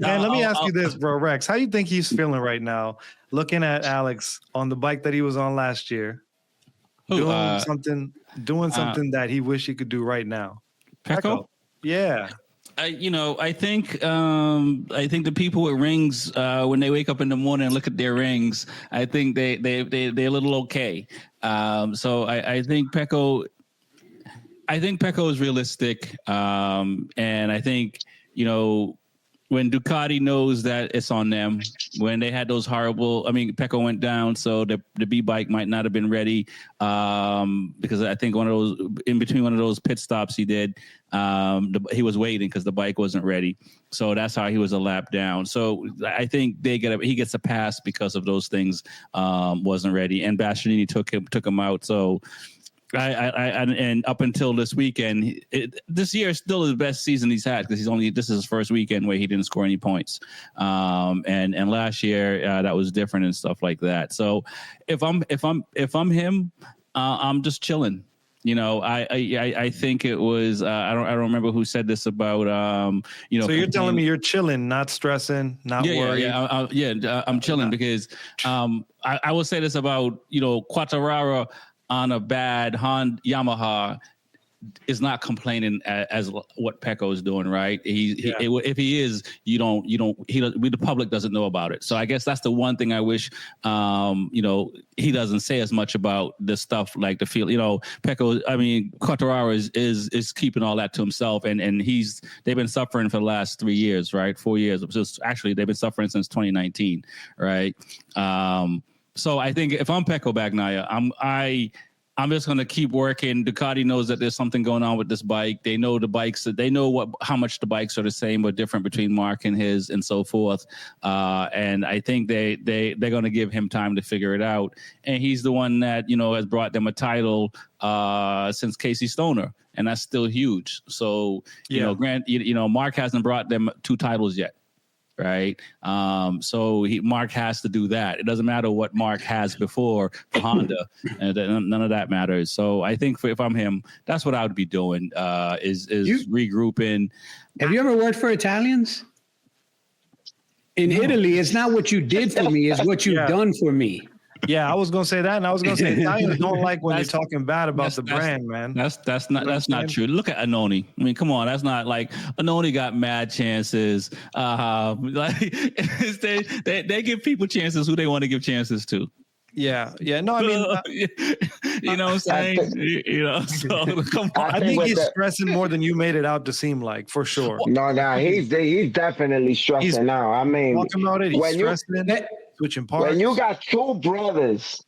C: let me ask you this, bro, Rex. How do you think he's feeling right now, looking at Alex on the bike that he was on last year, doing something that he wish he could do right now?
A: Pecco?
C: Yeah.
A: I think the people with rings, when they wake up in the morning and look at their rings, I think they're a little okay. So I think Pecco, I think Pecco is realistic, and I think when Ducati knows that it's on them, when they had those Pecco went down, so the B bike might not have been ready, because I think in between one of those pit stops he did, he was waiting because the bike wasn't ready. So that's how he was a lap down. So I think he gets a pass because of those things, wasn't ready, and Bastianini took him out. So. And up until this weekend, this year is still the best season he's had because this is his first weekend where he didn't score any points. And last year that was different and stuff like that. So if I'm him, I'm just chilling. I think it was I don't remember who said this about So
C: you're telling me you're chilling, not stressing, not worried.
A: I'm chilling because I will say this about Quartararo on a bad Yamaha is not complaining as what Pecco is doing, right? If he is, the public doesn't know about it. So I guess that's the one thing I wish, he doesn't say as much about the stuff like the field. Quartararo is keeping all that to himself, and they've been suffering for the last 3 years, right? 4 years. Actually, they've been suffering since 2019, right? So I think if I'm Pecco Bagnaia, I'm just going to keep working. Ducati knows that there's something going on with this bike. They know how much the bikes are the same or different between Mark and his and so forth. And I think they're going to give him time to figure it out. And he's the one that, has brought them a title since Casey Stoner. And that's still huge. So, Mark hasn't brought them 2 titles yet. Right. So Mark has to do that. It doesn't matter what Mark has before for Honda. None of that matters. So I think if I'm him, that's what I would be doing, is regrouping.
D: Have you ever worked for Italians? In Italy, it's not what you did for me, it's what you've done for me.
C: Yeah, I was gonna say that, and I was gonna say Italians don't like when you're talking bad about the brand, man.
A: That's not true. Look at Annoni. I mean, come on, that's not like Annoni got mad chances. They give people chances who they want to give chances to.
C: Yeah. No, I mean,
A: you know what I'm saying? So come on.
C: I think he's stressing more than you made it out to seem like, for sure.
E: No, he's definitely stressing now. I mean,
C: talking about it, he's stressing it. Switching parts.
E: When you got two brothers,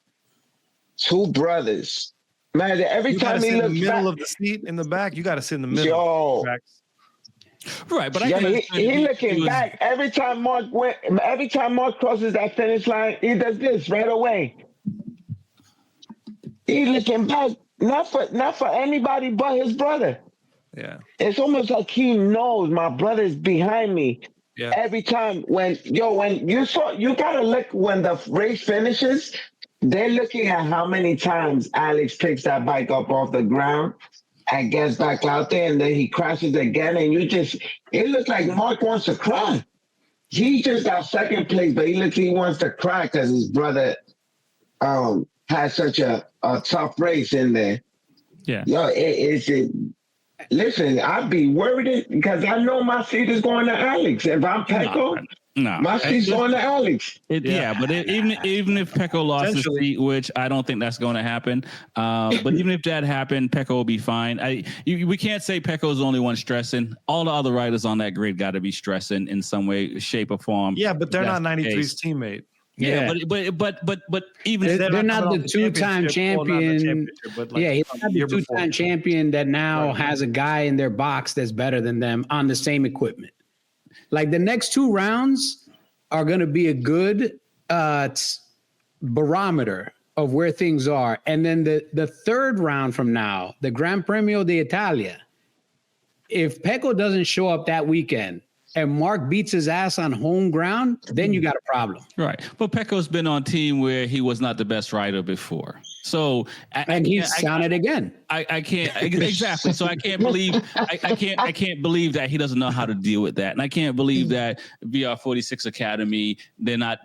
E: man, every time he looks
C: in the middle of the seat in the back, you got to sit in the middle.
E: Yo.
A: Right, but
E: he looking back every time Mark crosses that finish line. He does this right away. He looking back, not for anybody but his brother.
C: Yeah,
E: it's almost like he knows my brother's behind me.
C: Yeah.
E: Every time when you gotta look when the race finishes, they're looking at how many times Alex picks that bike up off the ground and gets back out there, and then he crashes again, and it looks like Mark wants to cry. He just got second place, but he wants to cry because his brother had such a tough race in there.
A: Yeah.
E: Listen, I'd be worried because I know my seat is going to Alex. If I'm Pecco, my seat's going to Alex.
A: But even if Pecco lost his seat, which I don't think that's going to happen, but even if that happened, Pecco will be fine. We can't say Pecco's the only one stressing. All the other riders on that grid got to be stressing in some way, shape, or form.
C: Yeah, but they're not 93's teammate.
A: Yeah, but even
D: they're not the two-time champion. He's not the two-time champion that now has a guy in their box that's better than them on the same equipment. Like the next 2 rounds are going to be a good barometer of where things are, and then the third round from now, the Gran Premio d'Italia. If Pecco doesn't show up that weekend and Mark beats his ass on home ground, then you got a problem.
A: Right. But Pecco's been on team where he was not the best rider before. So
D: he's on it again.
A: I can't exactly. So I can't believe I can't believe that he doesn't know how to deal with that. And I can't believe that VR46 Academy, they're not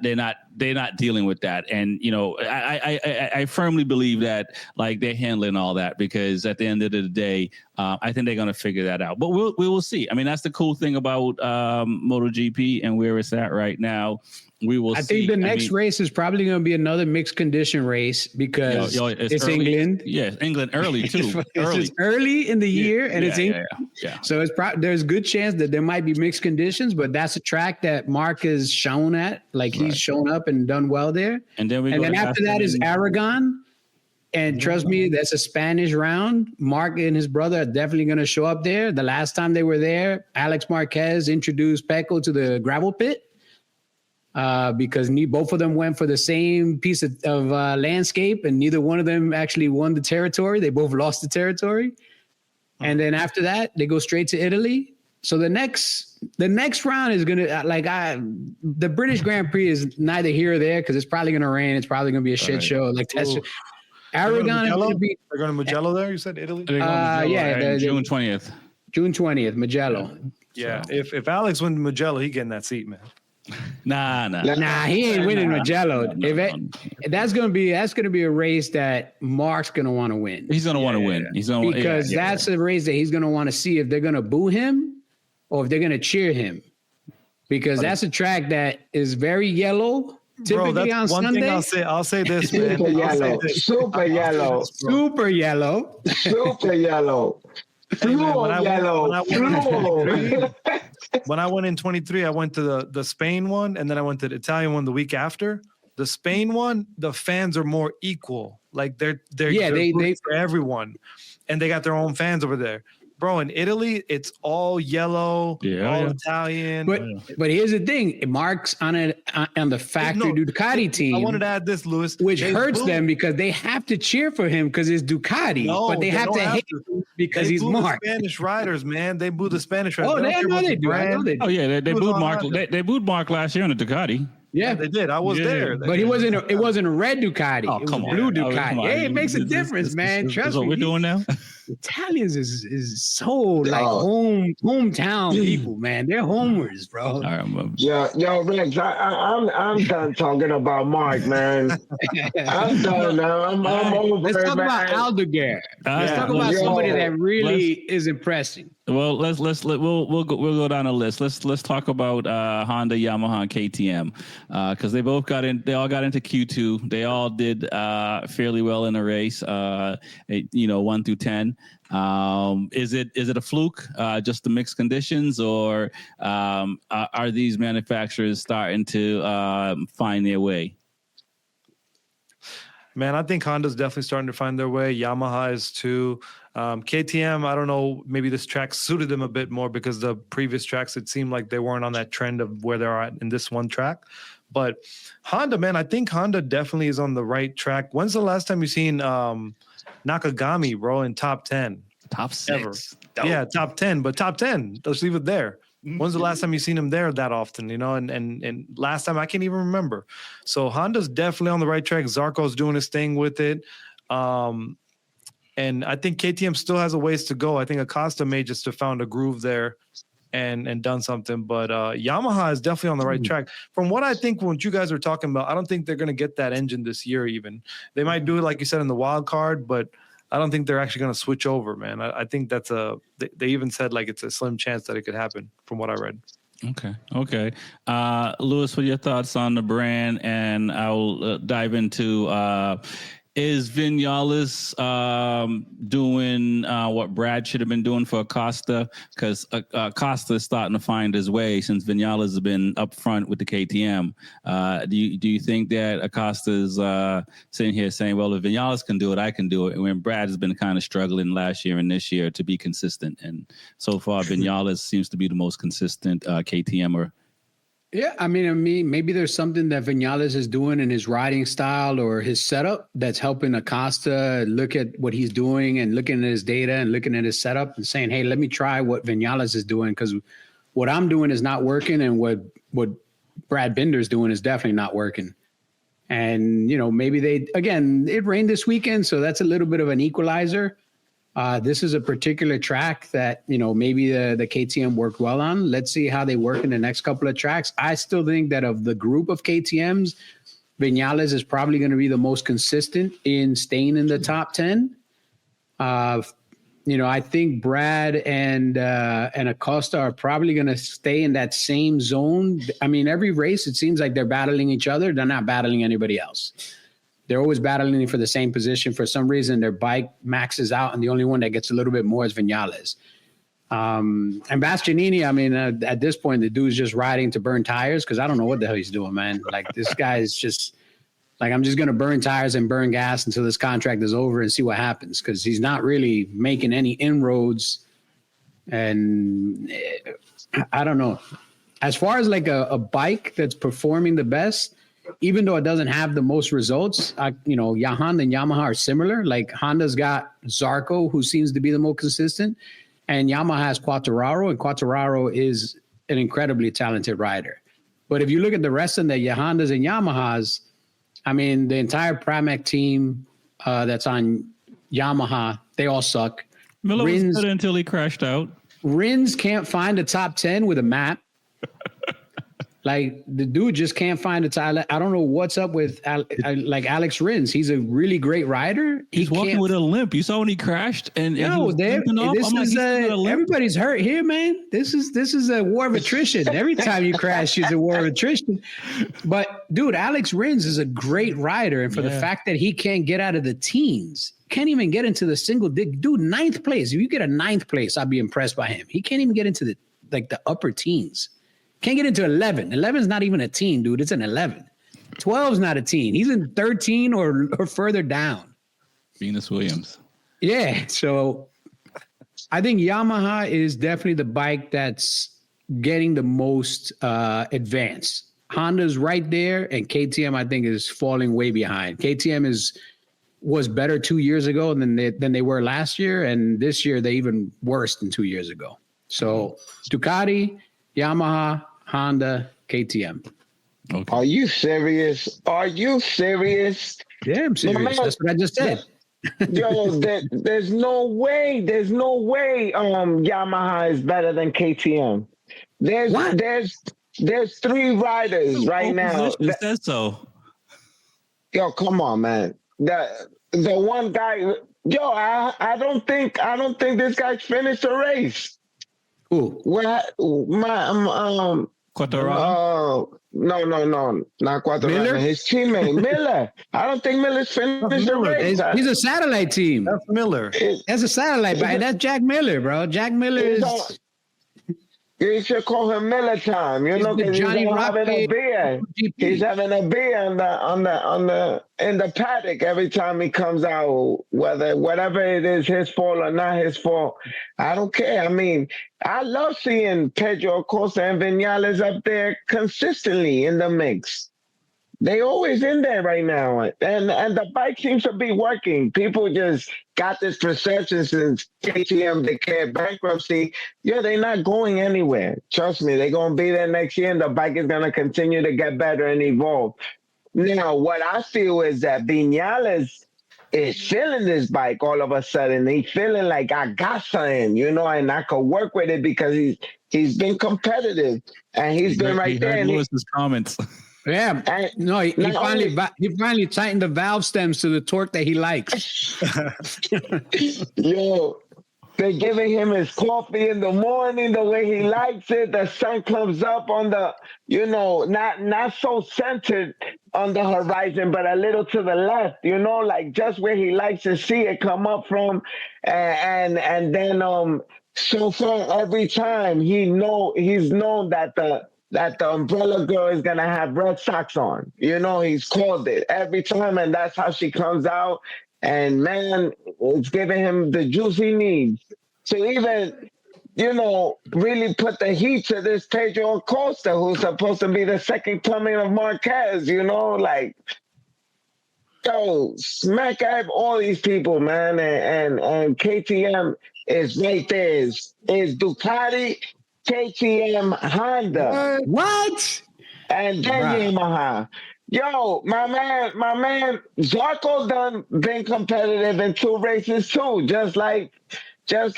A: dealing with that. And I firmly believe that like they're handling all that, because at the end of the day, I think they're gonna figure that out. But we will see. I mean, that's the cool thing about MotoGP and where it's at right now. We will see.
D: I think the next race is probably going to be another mixed condition race because it's
A: early.
D: England.
A: Yeah, England early too.
D: It's just early in the year, and it's in.
A: Yeah.
D: So there's good chance that there might be mixed conditions, but that's a track that Mark has shown at. Like he's shown up and done well there.
A: And then
D: after that is Aragon. And trust me, that's a Spanish round. Mark and his brother are definitely going to show up there. The last time they were there, Alex Marquez introduced Pecco to the gravel pit because both of them went for the same piece of landscape, and neither one of them actually won the territory. They both lost the territory. And then after that, they go straight to Italy. So the next round is going to the British Grand Prix is neither here or there because it's probably going to rain. It's probably going to be a shit show. Like that's Aragon is going to be.
C: They're going to Mugello there. You said Italy.
A: June 20th.
D: June 20th, Mugello.
C: Yeah, so. If Alex wins Mugello, he getting that seat, man.
A: Nah,
D: he ain't winning Mugello. That's gonna be a race that Mark's gonna want to win.
A: He's gonna want to win. He's gonna
D: because that's a race that he's gonna want to see if they're gonna boo him or if they're gonna cheer him. Because that's a track that is very yellow. Typically on Sunday.
C: Thing I'll say this, man.
E: Super yellow.
C: Super yellow.
E: Super yellow.
C: When I went in 23, I went to the Spain one, and then I went to the Italian one the week after. The Spain one, the fans are more equal. Like they're for everyone, and they got their own fans over there. Bro, in Italy, it's all yellow, all Italian.
D: But here's the thing: Mark's on the factory Ducati team.
C: I wanted to add this, Louis,
D: which hurts them because they have to cheer for him because it's Ducati, but they have to hate him because he's Mark.
C: The Spanish riders, man, they boo the Spanish riders.
D: Oh, I know they do.
A: Oh yeah, they booed Mark. They booed Mark last year on the Ducati.
D: Yeah,
C: they did. I was there.
D: But it wasn't a red Ducati.
A: Oh,
D: it was blue Ducati. Hey, it makes a difference, man. Trust me.
A: What we're doing now?
D: Italians is so like hometown people, man. They're homers, bro.
A: All right,
E: yo, Rex, I'm done talking about Mark, man. I'm done now. I'm over.
D: Let's talk about Aldeguer. Let's talk about somebody that really is impressing.
A: Well, we'll go down a list. Let's talk about Honda, Yamaha, and KTM because they all got into Q2. They all did fairly well in the race. 1 through 10. Is it a fluke? Just the mixed conditions, or are these manufacturers starting to find their way?
C: Man, I think Honda's definitely starting to find their way. Yamaha is too. KTM, I don't know, maybe this track suited them a bit more because the previous tracks, it seemed like they weren't on that trend of where they're at in this one track. But Honda, man, I think Honda definitely is on the right track. When's the last time you seen Nakagami, bro, in top 10?
A: Top 6.
C: Yeah, top 10, but top 10. Let's leave it there. When's the last time you seen him there that often, and last time I can't even remember. So Honda's definitely on the right track. Zarco's doing his thing with it. And I think KTM still has a ways to go. I think Acosta may just have found a groove there and done something. But Yamaha is definitely on the right track. From what I think, what you guys are talking about, I don't think they're going to get that engine this year even. They might do it, like you said, in the wild card, but I don't think they're actually going to switch over, man. I think that's they even said like it's a slim chance that it could happen from what I read.
A: Okay. Louis, what are your thoughts on the brand? And I'll dive into is Vinales doing what Brad should have been doing for Acosta? Because Acosta is starting to find his way since Vinales has been up front with the KTM. Do you think that Acosta is sitting here saying, well, if Vinales can do it, I can do it? And when Brad has been kind of struggling last year and this year to be consistent. And so far, Vinales seems to be the most consistent KTMer.
D: Yeah, I mean, maybe there's something that Vinales is doing in his riding style or his setup that's helping Acosta look at what he's doing and looking at his data and looking at his setup and saying, hey, let me try what Vinales is doing because what I'm doing is not working and what Brad Binder's doing is definitely not working. And, maybe it rained this weekend, so that's a little bit of an equalizer. This is a particular track that, maybe the KTM worked well on. Let's see how they work in the next couple of tracks. I still think that of the group of KTMs, Vinales is probably going to be the most consistent in staying in the top 10. I think Brad and Acosta are probably going to stay in that same zone. I mean, every race, it seems like they're battling each other. They're not battling anybody else. They're always battling for the same position. For some reason, their bike maxes out, and the only one that gets a little bit more is Vinales. And Bastianini, I mean, at this point, the dude's just riding to burn tires because I don't know what the hell he's doing, man. Like, this guy is just like, I'm just going to burn tires and burn gas until this contract is over and see what happens, because he's not really making any inroads. And I don't know. As far as like a bike that's performing the best, even though it doesn't have the most results, Honda and Yamaha are similar. Like, Honda's got Zarco, who seems to be the most consistent. And Yamaha has Quartararo, and Quartararo is an incredibly talented rider. But if you look at the rest of the Hondas and Yamahas, I mean, the entire Pramac team that's on Yamaha, they all suck.
A: Miller was good until he crashed out.
D: Rins can't find a top 10 with a map. Like, the dude just can't find a top. I don't know what's up with Alex Rins. He's a really great rider.
A: He's walking with a limp. You saw when he crashed, and
D: everybody's hurt here, man. This is a war of attrition. Every time you crash, it's a war of attrition. But dude, Alex Rins is a great rider, and for the fact that he can't get out of the teens, can't even get into the single dig. Dude, 9th place. If you get a 9th place, I'd be impressed by him. He can't even get into the upper teens. Can't get into 11. 11 is not even a teen, dude. It's an 11. 12 is not a teen. He's in 13 or further down.
A: Venus Williams.
D: Yeah. So I think Yamaha is definitely the bike that's getting the most advanced. Honda's right there, and KTM, I think, is falling way behind. KTM was better 2 years ago than they were last year, and this year they're even worse than 2 years ago. So Ducati, Yamaha, Honda, KTM.
E: Okay. Are you serious? Yeah, I'm serious.
D: That's what I just said.
E: Yo, there's no way. Yamaha is better than KTM. There's 3 riders right now.
A: Says so.
E: Yo, come on, man. The one guy. Yo, I don't think this guy's finished a race.
D: Who?
A: Quartararo?
E: No, not Quartararo.
D: Miller?
E: His teammate, Miller. I don't think Miller's finished the race.
D: He's a satellite team.
C: That's Miller.
D: That's a satellite, but that's Jack Miller, bro. Jack Miller is...
E: You should call him Miller time, because he's having a beer. He's having a beer in the paddock every time he comes out, whatever it is, his fault or not his fault. I don't care. I mean, I love seeing Pedro Acosta and Vinales up there consistently in the mix. They always in there right now, and the bike seems to be working. People just got this perception since KTM declared bankruptcy. Yeah, they're not going anywhere. Trust me, they're gonna be there next year, and the bike is gonna continue to get better and evolve. Now, what I feel is that Vinales is feeling this bike all of a sudden. He's feeling like I got something, and I could work with it because he's been competitive and he's been right there.
A: Heard Lewis's comments.
D: Yeah, no, he finally tightened the valve stems to the torque that he likes.
E: Yo, they're giving him his coffee in the morning the way he likes it. The sun comes up on the, not so centered on the horizon, but a little to the left, like just where he likes to see it come up from. And then so far every time he's known that the umbrella girl is going to have red socks on. He's called it every time, and that's how she comes out. And, man, it's giving him the juice he needs to even, really put the heat to this Pedro Acosta, who's supposed to be the second coming of Marquez, smack at all these people, man. And KTM is right there. Is Ducati, KTM, Honda.
D: What?
E: And then Yamaha. Yo, my man, Zarco done been competitive in 2 races too, just like your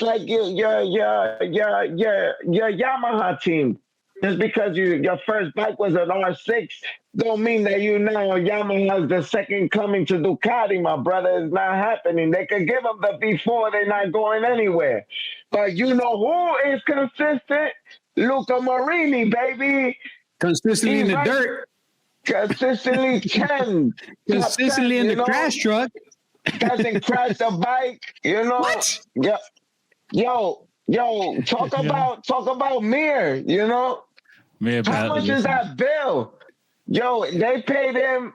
E: Yamaha team. Just because your first bike was an R6 don't mean that Yamaha's the second coming to Ducati, my brother. It's not happening. They could give them the B4, they're not going anywhere. But who is consistent? Luca Marini, baby.
D: Consistently in the dirt.
E: consistently 10.
D: Consistently
E: 10,
D: in
E: you
D: the
E: know?
D: crash truck.
E: Hasn't crashed a bike, you know?
D: What?
E: Yeah. Yo, talk about Mir, you know?
A: Man,
E: How much is that bill? Yo, they paid him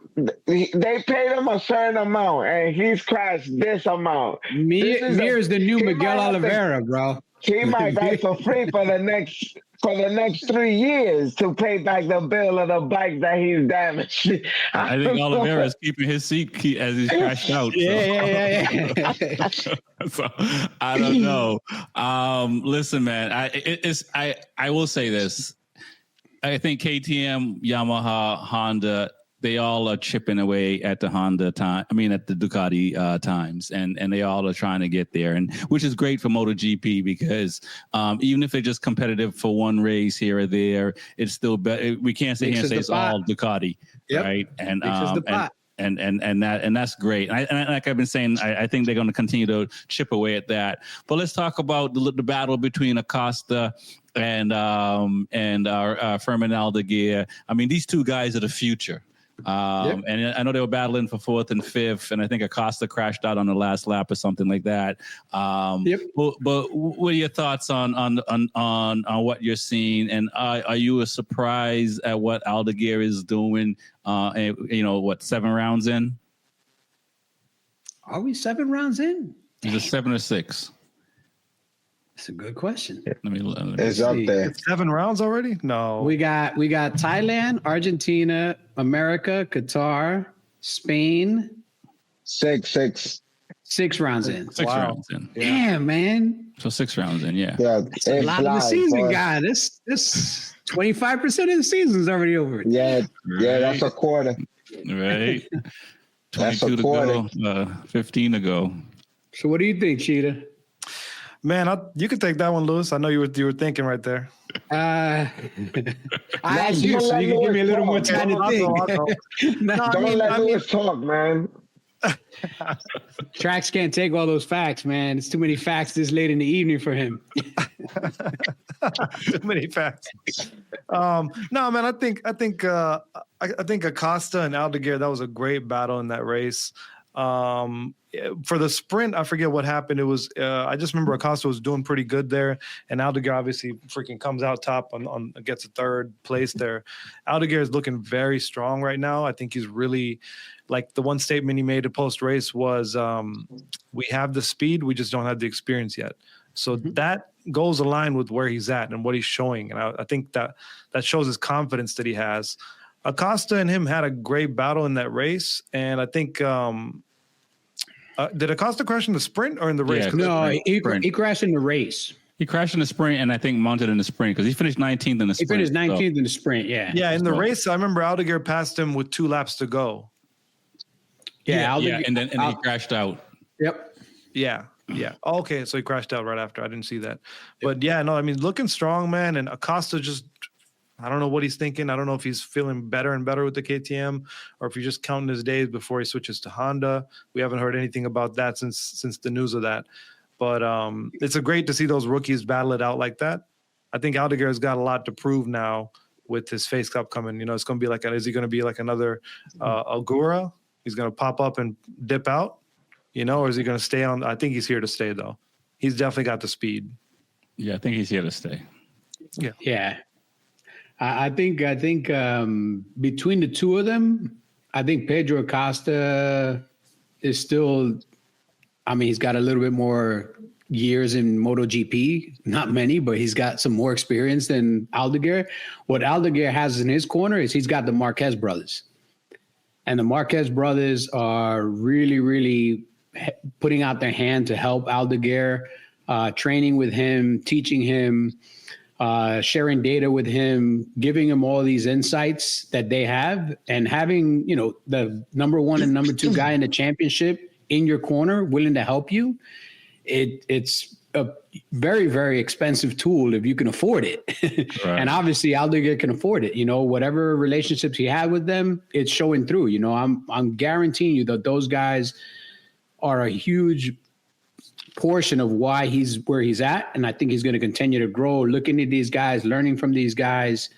E: a certain amount and he's crashed this amount.
D: Mir is the new
E: he
D: Miguel
E: might have to-
D: Oliveira, bro.
E: He might ride for free for the next 3 years to pay back the bill of the bike that he's damaged.
A: I think Oliveira is keeping his seat as he's crashed out.
D: Yeah.
A: So I don't know. Listen, man, I will say this. I think KTM, Yamaha, Honda, they all are chipping away at the Honda time. I mean, at the Ducati times, and they all are trying to get there, and which is great for MotoGP because even if they're just competitive for one race here or there, it's still better. We can't say it's all Ducati, right? And and that's great. And like I've been saying, I think they're going to continue to chip away at that. But let's talk about the battle between Acosta and Fermin Aldeguer. I mean, these two guys are the future. And I know they were battling for 4th and 5th, and I think Acosta crashed out on the last lap or something like that. But what are your thoughts on what you're seeing? And are you surprised at what Aldeguer is doing? What, 7 rounds in?
D: Are we 7 rounds in?
A: Is it 7 or 6?
D: That's a good question.
A: Let me
E: it's up there.
C: It's 7 rounds already? No.
D: We got Thailand, Argentina, America, Qatar, Spain.
E: 6
D: rounds in.
A: 6 rounds in.
D: Damn, man.
A: So 6 rounds in, yeah.
D: That's a lot of the season, guy. This 25% of the season is already over.
E: Yeah, that's a quarter.
A: Right. 22
E: That's a
A: to
E: quarter.
A: go, 15 to go.
D: So what do you think, Cheetah?
C: Man, you can take that one, Lewis. I know you were thinking right there.
D: I asked you, so you can give me a little more time to think.
E: Don't let Lewis talk, man.
D: Tracks can't take all those facts, man. It's too many facts this late in the evening for him.
C: Too many facts. No, man. I think Acosta and Aldeguer, that was a great battle in that race. For the sprint, I forget what happened. It was I just remember Acosta was doing pretty good there, and Aldeguer obviously freaking comes out top on gets a 3rd place there. Aldeguer is looking very strong right now. I think he's really, like, the one statement he made post race was, "We have the speed, we just don't have the experience yet." So that goes aligned with where he's at and what he's showing, and I think that shows his confidence that he has. Acosta and him had a great battle in that race, and I think. Did Acosta crash in the sprint or in the race?
A: Yeah,
D: No, he crashed in the race.
A: He crashed in the sprint and I think mounted in the sprint because he finished 19th in the sprint.
D: He finished 19th in the sprint, yeah.
C: Yeah, in the race, I remember Aldeguer passed him with 2 laps to go.
A: Yeah, and then he crashed out.
D: Yep.
C: Yeah. Okay, so he crashed out right after. I didn't see that. But yeah, no, I mean, looking strong, man. And Acosta just, I don't know what he's thinking. I don't know if he's feeling better and better with the KTM or if he's just counting his days before he switches to Honda. We haven't heard anything about that since the news of that. But it's great to see those rookies battle it out like that. I think Aldeguer's got a lot to prove now with his face cup coming. It's going to be like, is he going to be like another Ogura? He's going to pop up and dip out, or is he going to stay on? I think he's here to stay, though. He's definitely got the speed.
A: Yeah, I think he's here to stay.
D: Yeah. I think between the two of them, I think Pedro Acosta is still, he's got a little bit more years in MotoGP, not many, but he's got some more experience than Aldeguer. What Aldeguer has in his corner is he's got the Marquez brothers. And the Marquez brothers are really, really putting out their hand to help Aldeguer, training with him, teaching him, sharing data with him, giving him all these insights that they have, and having, the number 1 and number 2 guy in the championship in your corner, willing to help you. It's a very, very expensive tool if you can afford it. Right. And obviously Aldeguer can afford it. Whatever relationships he had with them, it's showing through. I'm guaranteeing you that those guys are a huge portion of why he's where he's at. And I think he's going to continue to grow, looking at these guys, learning from these guys.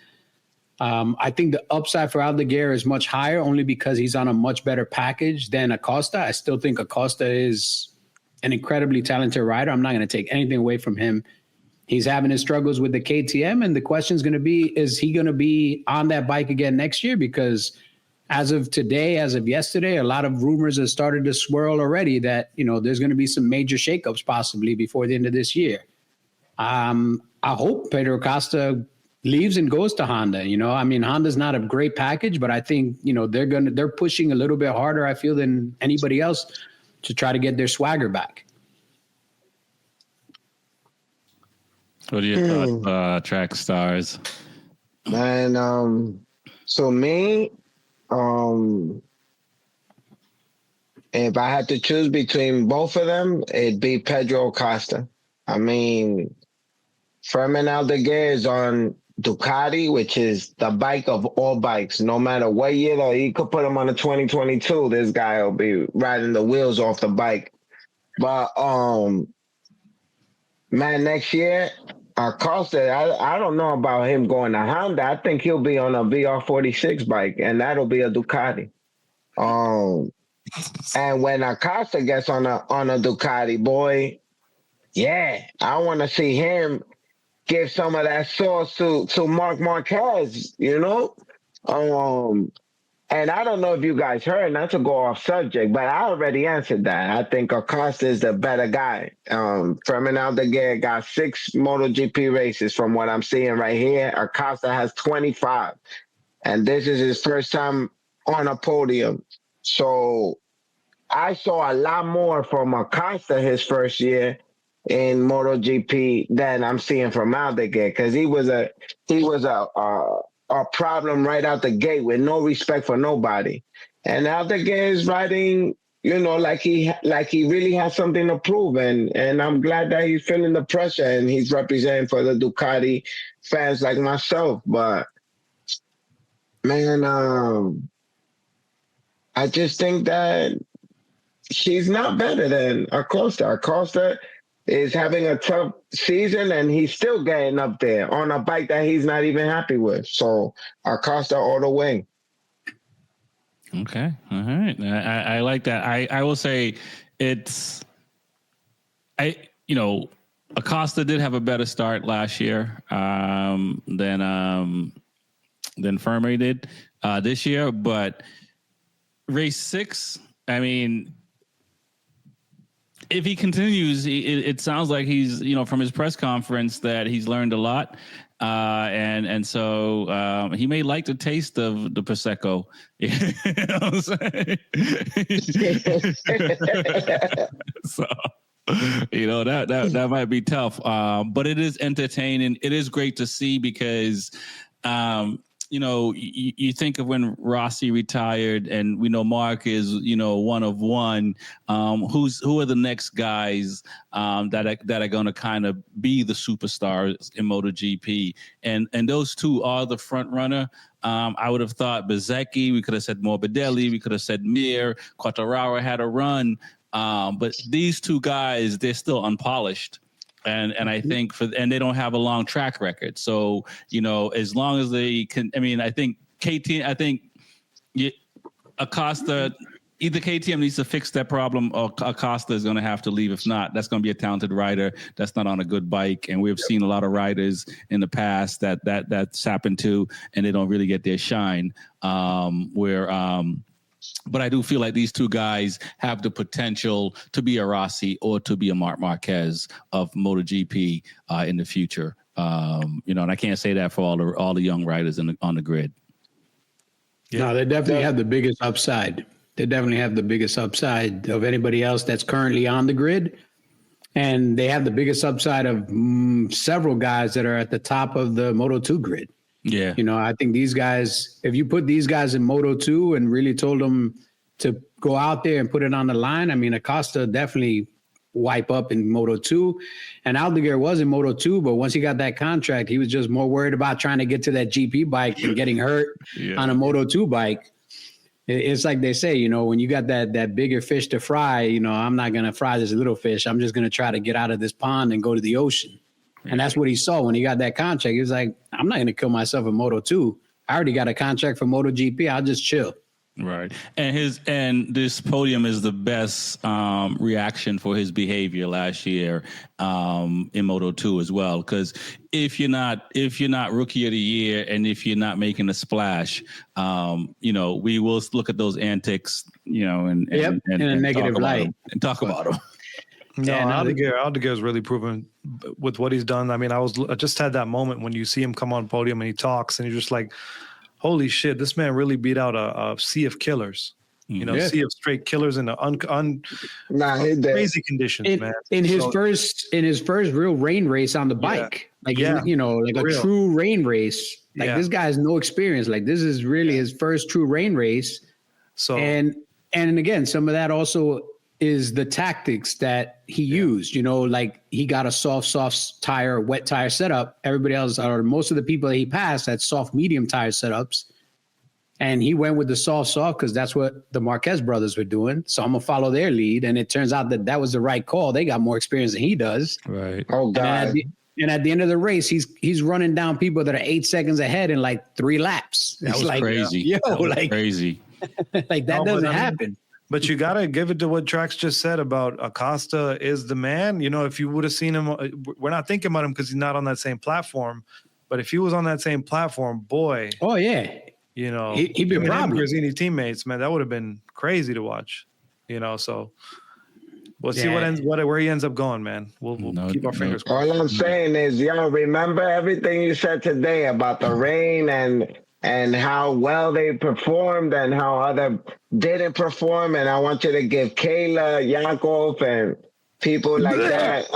D: I think the upside for Aldeguer is much higher only because he's on a much better package than Acosta. I still think Acosta is an incredibly talented rider. I'm not going to take anything away from him. He's having his struggles with the KTM, and the question is going to be, is he going to be on that bike again next year? Because as of today, as of yesterday, a lot of rumors have started to swirl already that, there's going to be some major shakeups possibly before the end of this year. I hope Pedro Acosta leaves and goes to Honda. Honda's not a great package, but I think, they're pushing a little bit harder, I feel, than anybody else to try to get their swagger back.
A: What are your thoughts, Track Stars?
E: Man, so me, if I had to choose between both of them, it'd be Pedro Acosta. I mean, Fermin Aldeguer is on Ducati, which is the bike of all bikes. No matter what year, though, you could put him on a 2022. This guy will be riding the wheels off the bike. But man, next year, Acosta, I don't know about him going to Honda. I think he'll be on a VR46 bike, and that'll be a Ducati. And when Acosta gets on a Ducati, boy, yeah, I want to see him give some of that sauce to Marc Marquez, And I don't know if you guys heard, not to go off subject, but I already answered that. I think Acosta is the better guy. Fermin Aldeguer got 6 MotoGP races from what I'm seeing right here. Acosta has 25. And this is his first time on a podium. So I saw a lot more from Acosta his first year in MotoGP than I'm seeing from Aldeguer, because he was a problem right out the gate with no respect for nobody. And Aldeguer is riding, like he really has something to prove, and I'm glad that he's feeling the pressure and he's representing for the Ducati fans like myself. But man, I just think that he's not better than Acosta. Acosta is having a tough season, and he's still getting up there on a bike that he's not even happy with. So Acosta all the way.
A: Okay. All right. I like that. I will say Acosta did have a better start last year than Fermi did this year, but race 6, I mean, if he continues, it sounds like he's, from his press conference that he's learned a lot. And so he may like the taste of the Prosecco. You know what I'm saying? So, that might be tough. But it is entertaining. It is great to see because, you think of when Rossi retired, and we know Mark is, one of one. Who are the next guys that are going to kind of be the superstars in MotoGP? And those two are the front runner. I would have thought Bezzecchi. We could have said Morbidelli. We could have said Mir. Quartararo had a run, but these two guys, they're still unpolished. And I think they don't have a long track record. So, as long as they can, I think Acosta, either KTM needs to fix that problem or Acosta is going to have to leave. If not, that's going to be a talented rider that's not on a good bike. And we've seen a lot of riders in the past that's happened to, and they don't really get their shine. But I do feel like these two guys have the potential to be a Rossi or to be a Marc Marquez of MotoGP in the future. And I can't say that for all the young riders on the grid.
D: Yeah. No, they definitely have the biggest upside. They definitely have the biggest upside of anybody else that's currently on the grid. And they have the biggest upside of several guys that are at the top of the Moto2 grid.
A: Yeah.
D: I think these guys, if you put these guys in Moto2 and really told them to go out there and put it on the line, Acosta definitely wipe up in Moto2. And Aldeguer was in Moto2, but once he got that contract, he was just more worried about trying to get to that GP bike and getting hurt on a Moto2 bike. It's like they say, when you got that bigger fish to fry, I'm not going to fry this little fish. I'm just going to try to get out of this pond and go to the ocean. And that's what he saw when he got that contract. He was like, I'm not going to kill myself in Moto2. I already got a contract for MotoGP. I'll just chill.
A: Right. And this podium is the best reaction for his behavior last year in Moto2 as well. Because if you're not rookie of the year and if you're not making a splash, we will look at those antics, and
D: in a negative light
A: and talk about them.
C: No, Aldegir's really proven with what he's done. I mean, I just had that moment when you see him come on podium and he talks and you're just like, holy shit, this man really beat out a sea of killers. Sea of straight killers in the crazy conditions, man.
D: In his first real rain race on the bike, like a true rain race. Like this guy has no experience. Like this is really his first true rain race. So and again, some of that also is the tactics that he used. Like he got a soft tire, wet tire setup. Everybody else, or most of the people that he passed, had soft, medium tire setups. And he went with the soft because that's what the Marquez brothers were doing. So I'm going to follow their lead. And it turns out that was the right call. They got more experience than he does.
C: Right.
E: Oh, God.
D: And at the end of the race, he's running down people that are 8 seconds ahead in like 3 laps.
A: That was crazy. Crazy.
D: Like that doesn't happen.
C: But you got to give it to what Trax just said about Acosta is the man. If you would have seen him, we're not thinking about him because he's not on that same platform. But if he was on that same platform, boy.
D: Oh, yeah.
C: He'd be a problem. Gresini teammates, man, that would have been crazy to watch. So we'll see where he ends up going, man. We'll keep our fingers crossed.
E: All I'm saying is, remember everything you said today about the rain and how well they performed and how other didn't perform. And I want you to give Kayla, Yakov, and people like that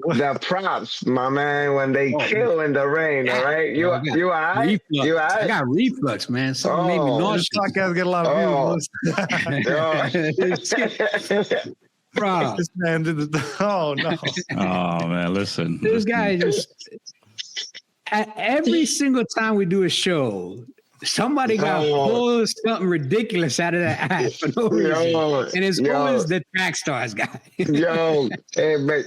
E: the props, my man, when they kill in the rain. All right, you all right? You all right?
D: I got reflux, man. Something made me nauseous.
C: This podcast get a lot of views.
D: Bro,
C: this man did the. Oh no!
A: Oh man, listen.
D: This guy just every single time we do a show, somebody got pulled something ridiculous out of that ass for no reason. And it's always the track stars guy.
E: But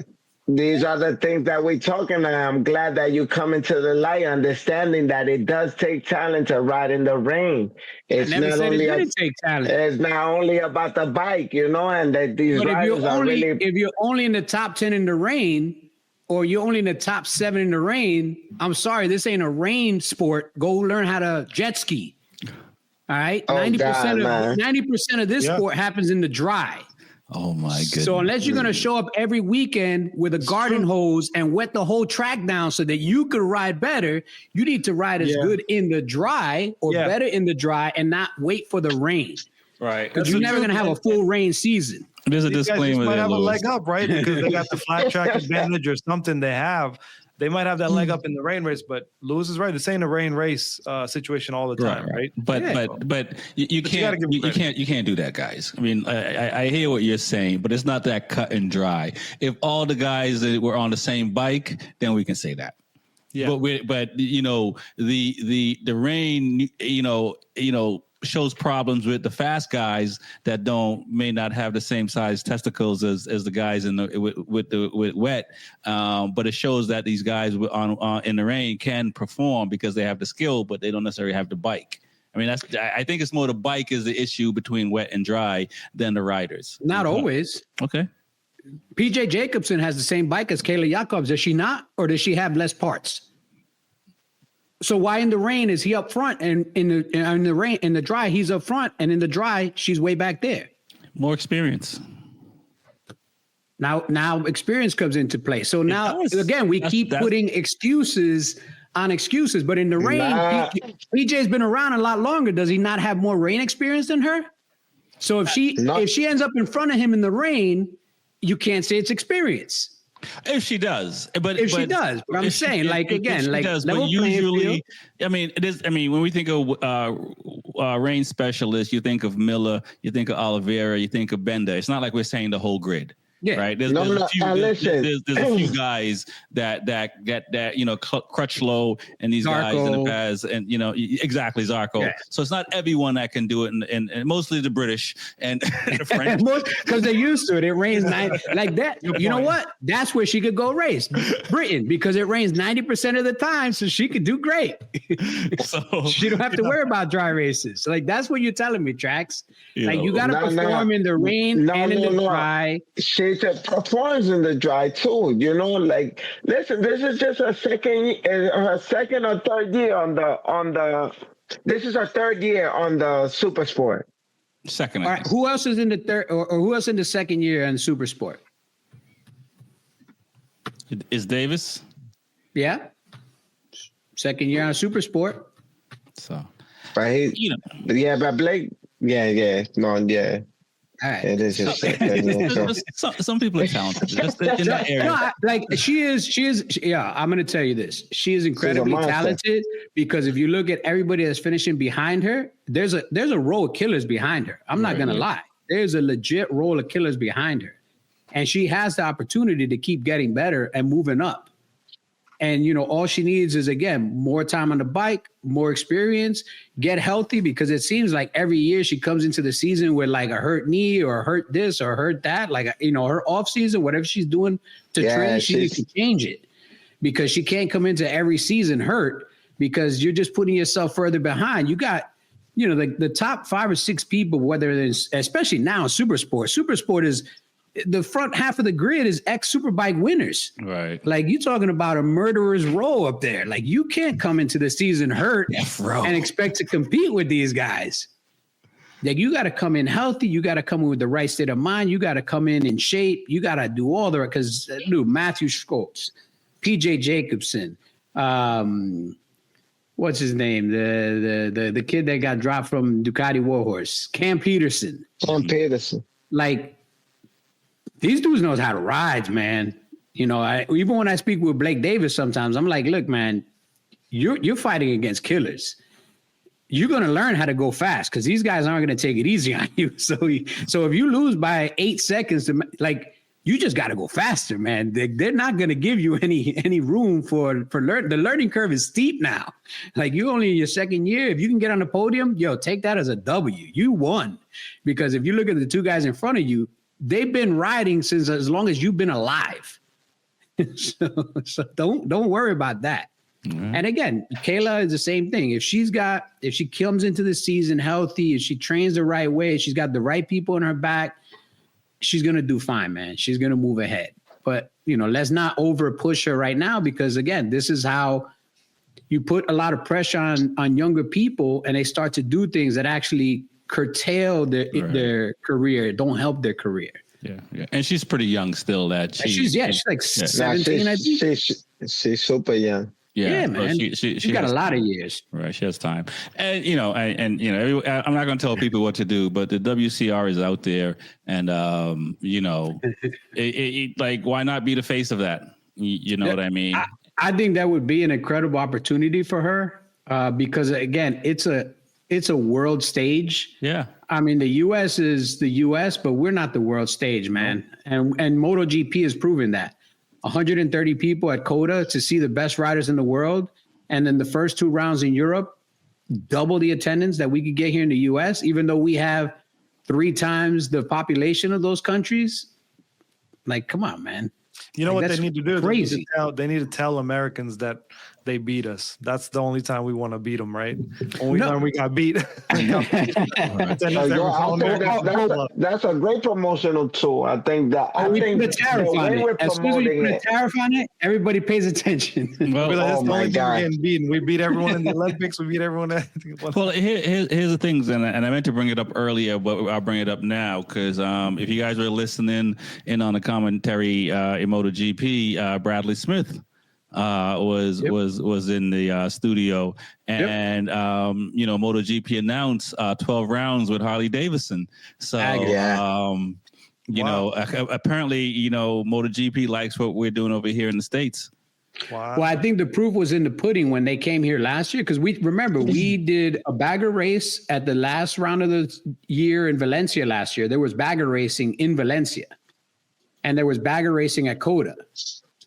E: these are the things that we're talking about. I'm glad that you come into the light, understanding that it does take talent to ride in the rain. It's not only
D: take talent.
E: It's not only about the bike, and that these riders are really.
D: If you're only in the top 10 in the rain, or you're only in the top 7 in the rain, I'm sorry, this ain't a rain sport. Go learn how to jet ski. All right, 90% of this sport happens in the dry.
A: Oh my goodness!
D: So unless you're going to show up every weekend with a garden hose and wet the whole track down so that you could ride better, you need to ride as good in the dry or better in the dry and not wait for the rain.
A: Right.
D: Because you're never going to have a full rain season.
A: There's a disclaimer.
C: They might have
A: Lewis.
C: a leg up, right? Because they got the flat track advantage or something. They might have that leg up in the rain race, but Lewis is right. This ain't a rain race situation all the time, right?
A: But you can't do that, guys. I mean, I hear what you're saying, but it's not that cut and dry. If all the guys that were on the same bike, then we can say that. Yeah. But the rain, shows problems with the fast guys that may not have the same size testicles as the guys with wet, but it shows that these guys in the rain can perform because they have the skill, but they don't necessarily have the bike. I mean, I think it's more the bike is the issue between wet and dry than the riders.
D: Not always.
A: Okay.
D: PJ Jacobson has the same bike as Kayla Jacobs. Does she not, or does she have less parts? So why in the rain is he up front and in the dry he's up front, and in the dry she's way back there?
A: More experience.
D: Now experience comes into play. So now again we keep putting excuses on excuses, but in the rain, PJ's been around a lot longer. Does he not have more rain experience than her? So if she ends up in front of him in the rain, you can't say it's experience.
A: If she does, but
D: I'm saying,
A: but usually, I mean, it is. I mean, when we think of rain specialists, you think of Miller, you think of Oliveira, you think of Bender. It's not like we're saying the whole grid.
D: Yeah.
A: Right. There's a few guys that you know crutch low, and these guys in the past, and you know exactly Zarco. Yeah. So it's not everyone that can do it, and mostly the British and the French,
D: because they're used to it. It rains like that. You know what? That's where she could go race Britain, because it rains 90% of the time, so she could do great. So she don't have to worry about dry races. Like that's what you're telling me, Trax. Like you got to perform in the rain and in the dry.
E: She performs in the dry too. You know, like listen, this is just her second or third year on the. This is her third year on the Super Sport.
A: Second.
D: All right. Who else is in the third, or who else in the second year on Super Sport?
A: Is Davis?
D: Yeah. Second year on Super Sport.
A: So,
E: but but Blake, All right. It is just
A: some people are talented. Just in that area.
D: No, like she is. Yeah, I'm going to tell you this. She is incredibly talented, because if you look at everybody that's finishing behind her, there's a row of killers behind her. I'm not going to lie. There's a legit row of killers behind her, and she has the opportunity to keep getting better and moving up. And, you know, all she needs is, again, more time on the bike, more experience, get healthy, because it seems like every year she comes into the season with like a hurt knee or hurt this or hurt that. Like, you know, her off season, whatever she's doing to train, she needs to change it, because she can't come into every season hurt, because you're just putting yourself further behind. You got, you know, the top 5 or 6 people, whether it's, especially now, Super Sport is the front half of the grid is ex-Superbike winners.
A: Right.
D: Like, you're talking about a murderer's row up there. Like, you can't come into the season hurt and expect to compete with these guys. Like, you got to come in healthy. You got to come in with the right state of mind. You got to come in shape. You got to do all the, because Matthew Schultz, PJ Jacobson, what's his name? The kid that got dropped from Ducati Warhorse, Cam Peterson. Like, these dudes knows how to ride, man. You know, even when I speak with Blake Davis sometimes, I'm like, look, man, you're fighting against killers. You're going to learn how to go fast, because these guys aren't going to take it easy on you. So if you lose by 8 seconds, you just got to go faster, man. They're not going to give you any room for the learning curve is steep now. Like, you're only in your second year. If you can get on the podium, take that as a W. You won. Because if you look at the 2 guys in front of you, they've been riding since as long as you've been alive. so don't worry about that. Mm-hmm. And again, Kayla is the same thing. If she comes into the season healthy, if she trains the right way, she's got the right people in her back, she's going to do fine, man. She's going to move ahead. But, you know, let's not over push her right now, because again, this is how you put a lot of pressure on younger people, and they start to do things that actually curtail their career, don't help their career.
A: Yeah. And she's pretty young still.
D: She's like 17, I think.
E: She's super young.
D: Yeah, man. She got a lot of years.
A: Right, she has time. And you know, I'm not going to tell people what to do, but the WCR is out there, and you know, like, why not be the face of that? You know what I mean?
D: I think that would be an incredible opportunity for her, because again, it's a world stage.
A: Yeah.
D: I mean, the U.S. is the U.S., but we're not the world stage, man. And MotoGP has proven that. 130 people at COTA to see the best riders in the world. And then the first 2 rounds in Europe, double the attendance that we could get here in the U.S., even though we have 3 times the population of those countries. Like, come on, man.
C: You know what they need to do?
D: Crazy.
C: They need to tell Americans that they beat us. That's the only time we want to beat them, right? Only time we got beat.
E: That's a great promotional tool. I think that.
D: As soon as we put a tariff on it, everybody pays attention.
C: Well, that's the only thing we're getting beaten. We beat everyone in the Olympics. We beat everyone.
A: Well, here's the things, and I meant to bring it up earlier, but I'll bring it up now, because if you guys were listening in on the commentary in MotoGP, Bradley Smith was in the studio, and you know, MotoGP announced 12 rounds with Harley Davidson. So you know, apparently, you know, MotoGP likes what we're doing over here in the States.
D: Wow. Well, I think the proof was in the pudding when they came here last year, because we did a bagger race at the last round of the year in Valencia last year. There was bagger racing in Valencia. and there was bagger racing at COTA.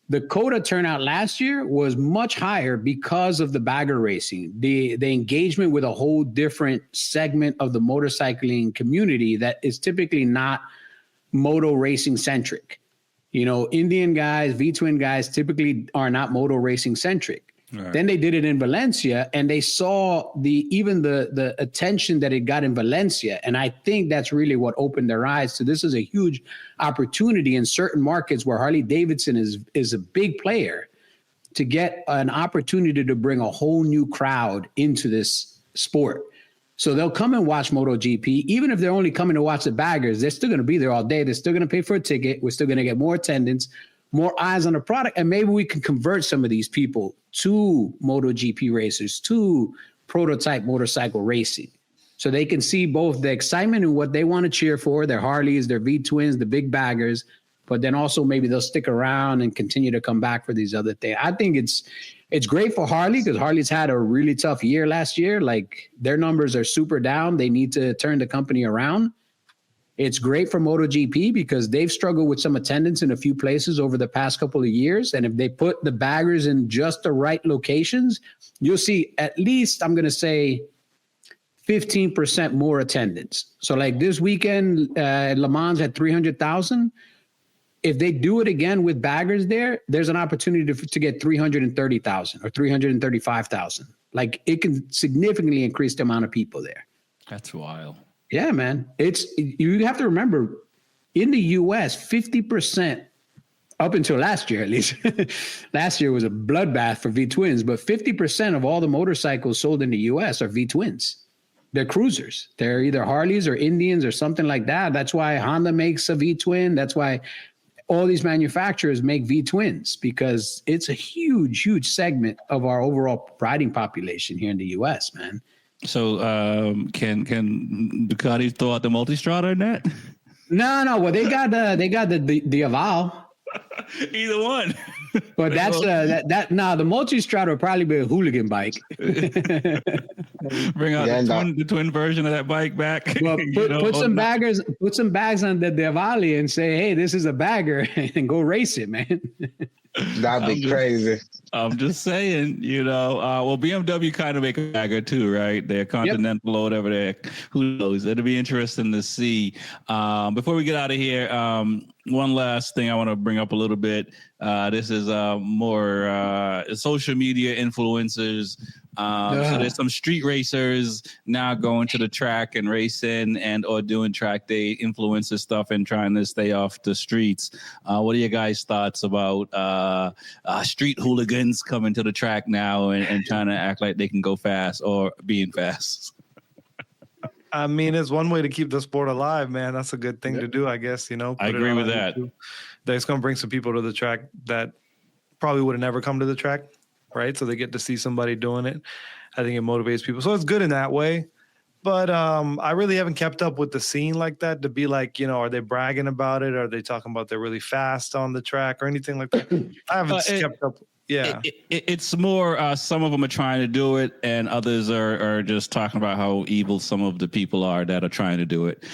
D: The COTA turnout last year was much higher because of the bagger racing, the engagement with a whole different segment of the motorcycling community that is typically not moto racing centric. You know, Indian guys, V-twin guys typically are not moto racing centric. Right. Then they did it in Valencia, and they saw the attention that it got in Valencia. And I think that's really what opened their eyes to this is a huge opportunity in certain markets where Harley Davidson is a big player to get an opportunity to bring a whole new crowd into this sport. So they'll come and watch MotoGP, even if they're only coming to watch the baggers. They're still going to be there all day. They're still going to pay for a ticket. We're still going to get more attendance, more eyes on the product, and maybe we can convert some of these people to MotoGP racers, to prototype motorcycle racing, so they can see both the excitement and what they want to cheer for, their Harleys, their V-twins, the big baggers, but then also maybe they'll stick around and continue to come back for these other things. I think it's great for Harley because Harley's had a really tough year last year. Like, their numbers are super down. They need to turn the company around. It's great for MotoGP because they've struggled with some attendance in a few places over the past couple of years. And if they put the baggers in just the right locations, you'll see at least, I'm going to say, 15% more attendance. So like this weekend, Le Mans had 300,000. If they do it again with baggers there, there's an opportunity to get 330,000 or 335,000. Like, it can significantly increase the amount of people there.
A: That's wild.
D: Yeah, man. You have to remember, in the U.S., 50%, up until last year at least, last year was a bloodbath for V-twins, but 50% of all the motorcycles sold in the U.S. are V-twins. They're cruisers. They're either Harleys or Indians or something like that. That's why Honda makes a V-twin. That's why all these manufacturers make V-twins, because it's a huge, huge segment of our overall riding population here in the U.S., man.
A: So can Ducati throw out the Multistrada in that?
D: No. Well, they got the Eval.
A: Either one.
D: But that's the Multistrada would probably be a hooligan bike.
A: Bring out the twin version of that bike back.
D: Well, put some bags on the Devali and say, hey, this is a bagger, and go race it, man.
E: That'd be crazy.
A: I'm just saying, well, BMW kind of make a bagger too, right? They're Continental or whatever they're. Who knows? It'll be interesting to see. Before we get out of here, one last thing I want to bring up a little bit. This is more social media influencers. So there's some street racers now going to the track and racing and or doing track day influencer stuff and trying to stay off the streets. What are your guys' thoughts about street hooligans coming to the track now and trying to act like they can go fast or being fast?
C: I mean, it's one way to keep the sport alive, man. That's a good thing to do, I guess,
A: I agree with that.
C: That's going to bring some people to the track that probably would have never come to the track, right? So they get to see somebody doing it. I think it motivates people. So it's good in that way. But I really haven't kept up with the scene like that to be like, are they bragging about it? Are they talking about they're really fast on the track or anything like that? I haven't kept up. Yeah,
A: it's more some of them are trying to do it, and others are just talking about how evil some of the people are that are trying to do it.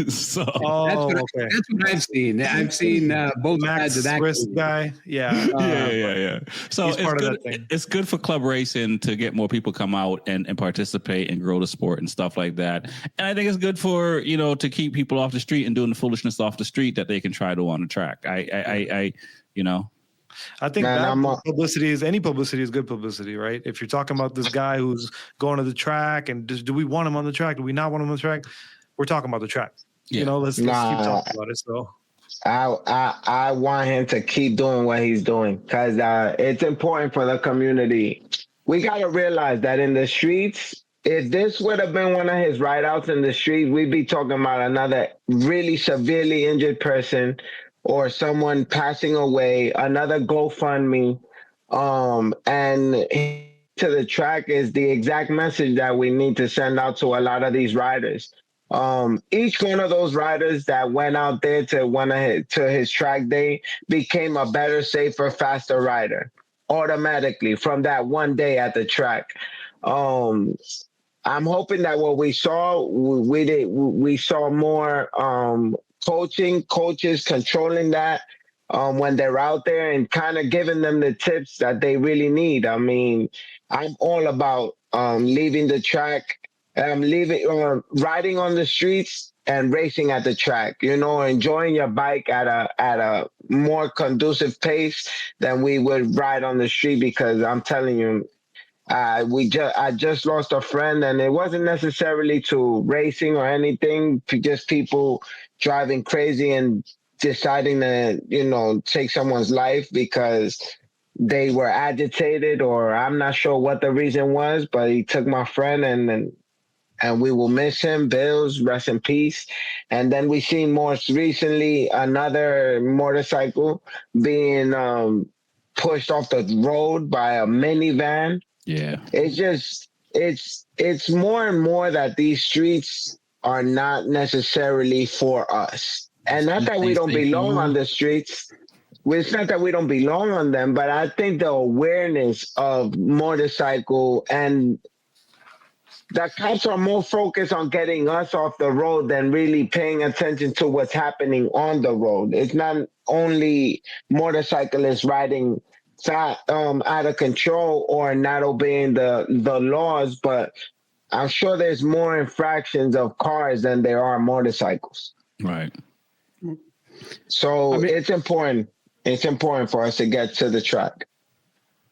A: So
D: that's what I've seen. I've seen both sides of that
C: guy.
A: Yeah. So it's good for club racing to get more people come out and participate and grow the sport and stuff like that. And I think it's good for to keep people off the street and doing the foolishness off the street that they can try to on the track.
C: I think publicity is good publicity, right? If you're talking about this guy who's going to the track and do we want him on the track? Do we not want him on the track? We're talking about the track.
A: Yeah.
C: Let's keep talking about it. So
E: I want him to keep doing what he's doing because it's important for the community. We got to realize that in the streets, if this would have been one of his ride-outs in the street, we'd be talking about another really severely injured person or someone passing away, another GoFundMe, and to the track is the exact message that we need to send out to a lot of these riders. Each one of those riders that went out there to his track day became a better, safer, faster rider automatically from that one day at the track. I'm hoping that what we saw, we saw more coaches controlling that when they're out there and kind of giving them the tips that they really need. I mean, I'm all about leaving the track, riding on the streets and racing at the track. You know, enjoying your bike at a more conducive pace than we would ride on the street. Because I'm telling you, I just lost a friend, and it wasn't necessarily to racing or anything, just people driving crazy and deciding to, you know, take someone's life because they were agitated, or I'm not sure what the reason was, but he took my friend, and we will miss him. Bills, rest in peace. And then we seen most recently another motorcycle being pushed off the road by a minivan.
A: Yeah.
E: It's more and more that these streets are not necessarily for us. And not that we don't belong on the streets. It's not that we don't belong on them, but I think the awareness of motorcycle and the cops are more focused on getting us off the road than really paying attention to what's happening on the road. It's not only motorcyclists riding out of control or not obeying the laws, but I'm sure there's more infractions of cars than there are motorcycles.
A: Right.
E: So it's important. It's important for us to get to the track.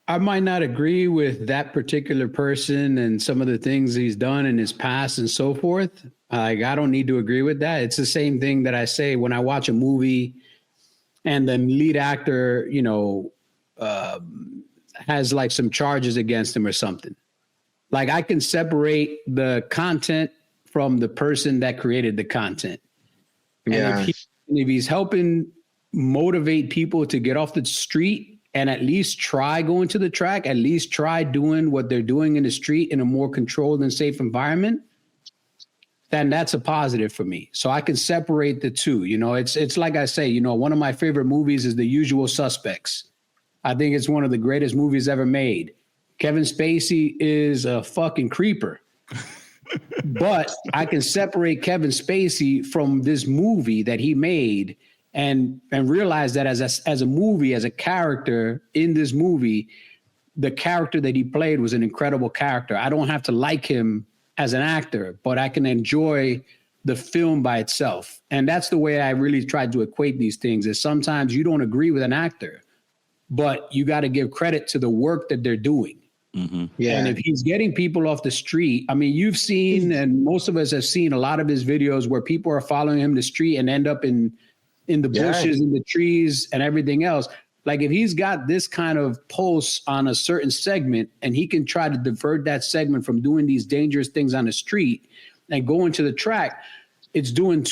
D: I might not agree with that particular person and some of the things he's done in his past and so forth. Like, I don't need to agree with that. It's the same thing that I say when I watch a movie and the lead actor, you know, has like some charges against him or something. Like, I can separate the content from the person that created the content.
E: Yeah.
D: And if he's helping motivate people to get off the street and at least try going to the track, at least try doing what they're doing in the street in a more controlled and safe environment, then that's a positive for me. So I can separate the two. You know, it's like I say, you know, one of my favorite movies is The Usual Suspects. I think it's one of the greatest movies ever made. Kevin Spacey is a fucking creeper. But I can separate Kevin Spacey from this movie that he made and realize that as a movie, as a character in this movie, the character that he played was an incredible character. I don't have to like him as an actor, but I can enjoy the film by itself. And that's the way I really try to equate these things, is sometimes you don't agree with an actor, but you got to give credit to the work that they're doing.
A: Mm-hmm.
E: Yeah.
D: And if he's getting people off the street, I mean, you've seen, and most of us have seen a lot of his videos where people are following him the street and end up in the bushes, in the trees and everything else. Like, if he's got this kind of pulse on a certain segment and he can try to divert that segment from doing these dangerous things on the street and go into the track, it's doing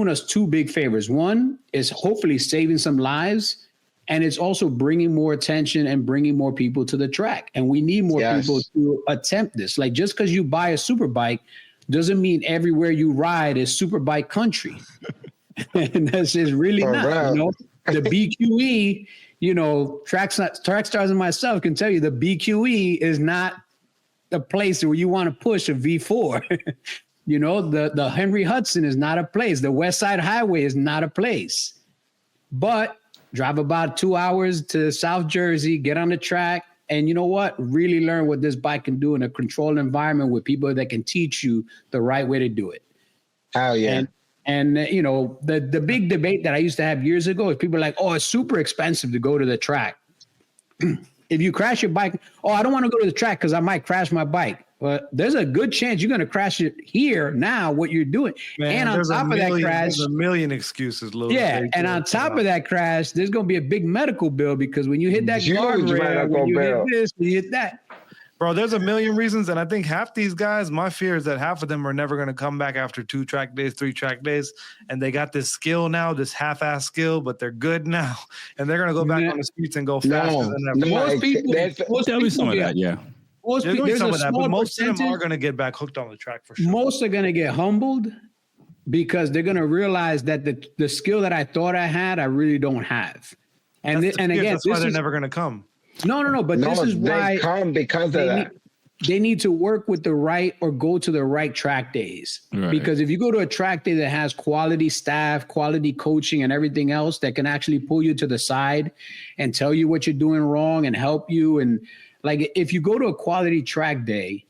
D: us two big favors. One is hopefully saving some lives, and it's also bringing more attention and bringing more people to the track. And we need more people to attempt this. Like, just because you buy a super bike doesn't mean everywhere you ride is super bike country. And that's just really not. You know, the BQE, you know, track stars and myself can tell you the BQE is not a place where you want to push a V4. You know, the Henry Hudson is not a place. The West Side Highway is not a place. But drive about 2 hours to South Jersey, get on the track, and you know what? Really learn what this bike can do in a controlled environment with people that can teach you the right way to do it.
E: Oh, yeah.
D: And you know, the big debate that I used to have years ago is people are like, oh, it's super expensive to go to the track. If you crash your bike, oh, I don't want to go to the track because I might crash my bike. Well, there's a good chance you're going to crash it here now, what you're doing.
C: Man,
D: and on top of that crash,
C: there's a million excuses, Lou.
D: yeah, and on top of that crash, there's going to be a big medical bill because when you hit that guardrail, when you hit this, when you hit that.
C: Bro, there's a million reasons, and I think half these guys, my fear is that half of them are never going to come back after 2 track days, 3 track days, and they got this skill now, this half-ass skill, but they're good now, and they're going to go back on the streets and go faster than ever.
D: Most people,
A: There'll be some of that, yeah.
D: Most people,
C: there's some of that, but most of them are going to get back hooked on the track for sure.
D: Most are going to get humbled because they're going to realize that the skill that I thought I had, I really don't have. And again,
C: that's why they're never going to come.
D: No. But this is why
E: they come because of that.
D: they need to work with the right or go to the right track days. Right. Because if you go to a track day that has quality staff, quality coaching, and everything else that can actually pull you to the side and tell you what you're doing wrong and help you. And like, if you go to a quality track day,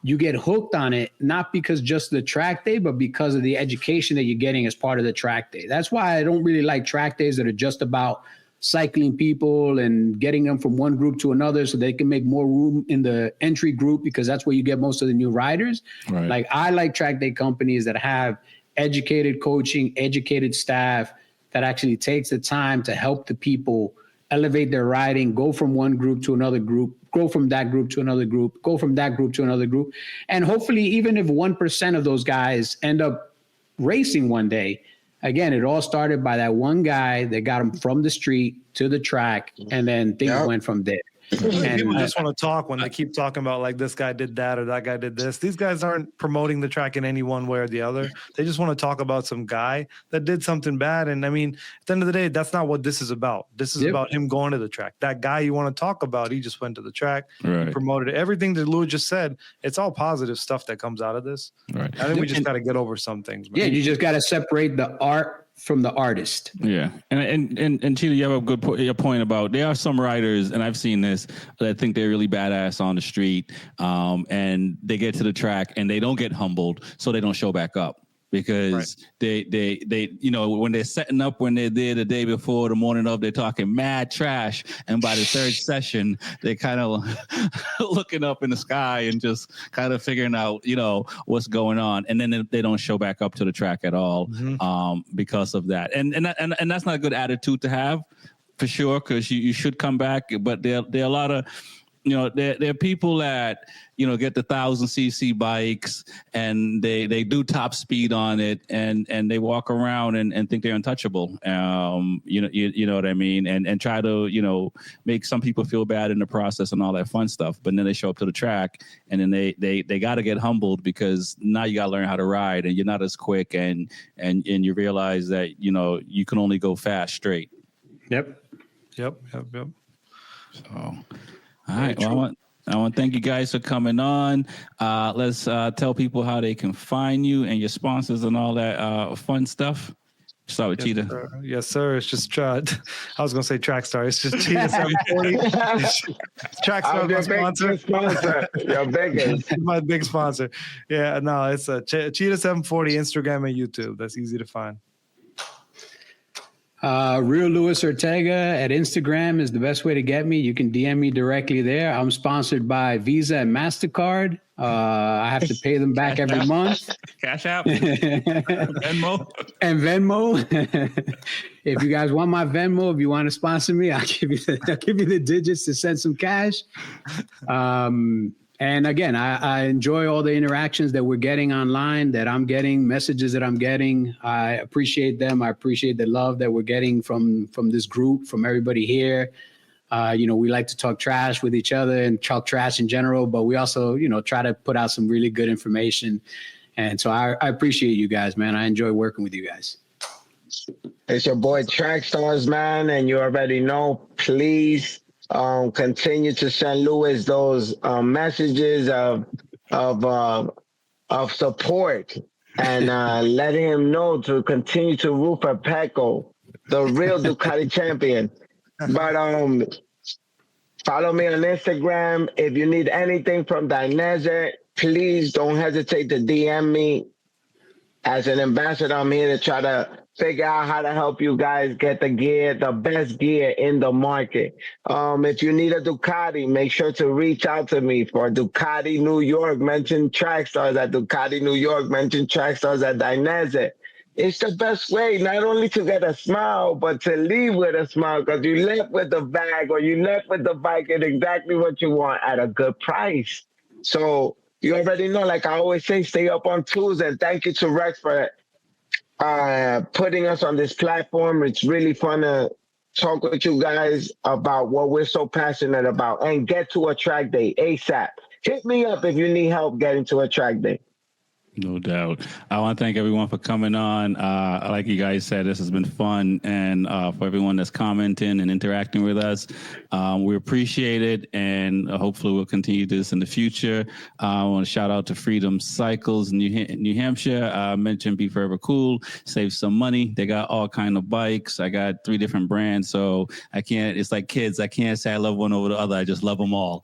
D: you get hooked on it, not because just the track day, but because of the education that you're getting as part of the track day. That's why I don't really like track days that are just about cycling people and getting them from one group to another so they can make more room in the entry group, because that's where you get most of the new riders. Right. Like, I like track day companies that have educated coaching, educated staff that actually takes the time to help the people elevate their riding, go from one group to another group, go from that group to another group, go from that group to another group. And hopefully, even if 1% of those guys end up racing one day, again, it all started by that one guy that got him from the street to the track, and then things went from there.
C: And people just want to talk when they keep talking about like this guy did that or that guy did this. These guys aren't promoting the track in any one way or the other. They just want to talk about some guy that did something bad. And I mean, at the end of the day, that's not what this is about. This is about him going to the track. That guy you want to talk about, he just went to the track, he promoted it. Everything that Louis just said, it's all positive stuff that comes out of this. Right. I think we just got to get over some things, man.
D: Yeah, you just got to separate the art from the artist.
A: Yeah. And Cheetah, you have a good point about, there are some riders, and I've seen this, that think they're really badass on the street, and they get to the track and they don't get humbled, so they don't show back up. Because they you know, when they're setting up, when they're there the day before, the morning of, they're talking mad trash, and by the third session, they kind of looking up in the sky and just kind of figuring out, you know, what's going on, and then they don't show back up to the track at all, because of that, and that's not a good attitude to have, for sure, because you should come back, but there are a lot of, you know, there are people that, you know, get the 1,000cc bikes and they do top speed on it, and they walk around and think they're untouchable. You know what I mean? And try to, you know, make some people feel bad in the process and all that fun stuff. But then they show up to the track and then they got to get humbled, because now you got to learn how to ride, and you're not as quick, and you realize that, you know, you can only go fast straight.
C: Yep.
A: So, all right. Well, I want to thank you guys for coming on. Let's tell people how they can find you and your sponsors and all that fun stuff. Start with Cheetah.
C: Sir. Yes, sir. It's just I was going to say Trackstar. It's just Cheetah 740. Trackstar, my sponsor.
E: Your biggest.
C: My big sponsor. Yeah, no, it's Cheetah 740, Instagram and YouTube. That's easy to find.
D: Real Luis Ortega at Instagram is the best way to get me. You can DM me directly there. I'm sponsored by Visa and MasterCard. I have to pay them back every month.
A: Cash App, Venmo.
D: And Venmo. If you guys want my Venmo, if you want to sponsor me, I'll give you the digits to send some cash. And again, I enjoy all the interactions that we're getting online, that I'm getting, messages that I'm getting. I appreciate them. I appreciate the love that we're getting from this group, from everybody here. You know, we like to talk trash with each other and talk trash in general, but we also, you know, try to put out some really good information. And so I appreciate you guys, man. I enjoy working with you guys.
E: It's your boy Trackstars, man, and you already know, please continue to send Louis those messages of support, and letting him know to continue to root for Pecco, the real Ducati champion. But follow me on Instagram. If you need anything from Dainese, please don't hesitate to DM me. As an ambassador, I'm here to try to figure out how to help you guys get the gear, the best gear in the market. If you need a Ducati, make sure to reach out to me. For Ducati New York, mention Trackstars at Ducati New York, mention Trackstars at Dainese. It's the best way, not only to get a smile, but to leave with a smile, because you left with the bag or you left with the bike at exactly what you want at a good price. So you already know, like I always say, stay up on tools, and thank you to Rex for putting us on this platform. It's really fun to talk with you guys about what we're so passionate about, and get to a track day ASAP. Hit me up if you need help getting to a track day.
A: No doubt. I want to thank everyone for coming on. Like you guys said, this has been fun. And for everyone that's commenting and interacting with us, we appreciate it. And hopefully we'll continue this in the future. I want to shout out to Freedom Cycles, New Hampshire. I mentioned B4evaKool, save some money. They got all kind of bikes. I got 3 different brands. So it's like kids. I can't say I love one over the other. I just love them all.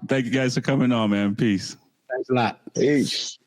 A: Thank you guys for coming on, man. Peace.
D: Thanks a lot.
E: Peace.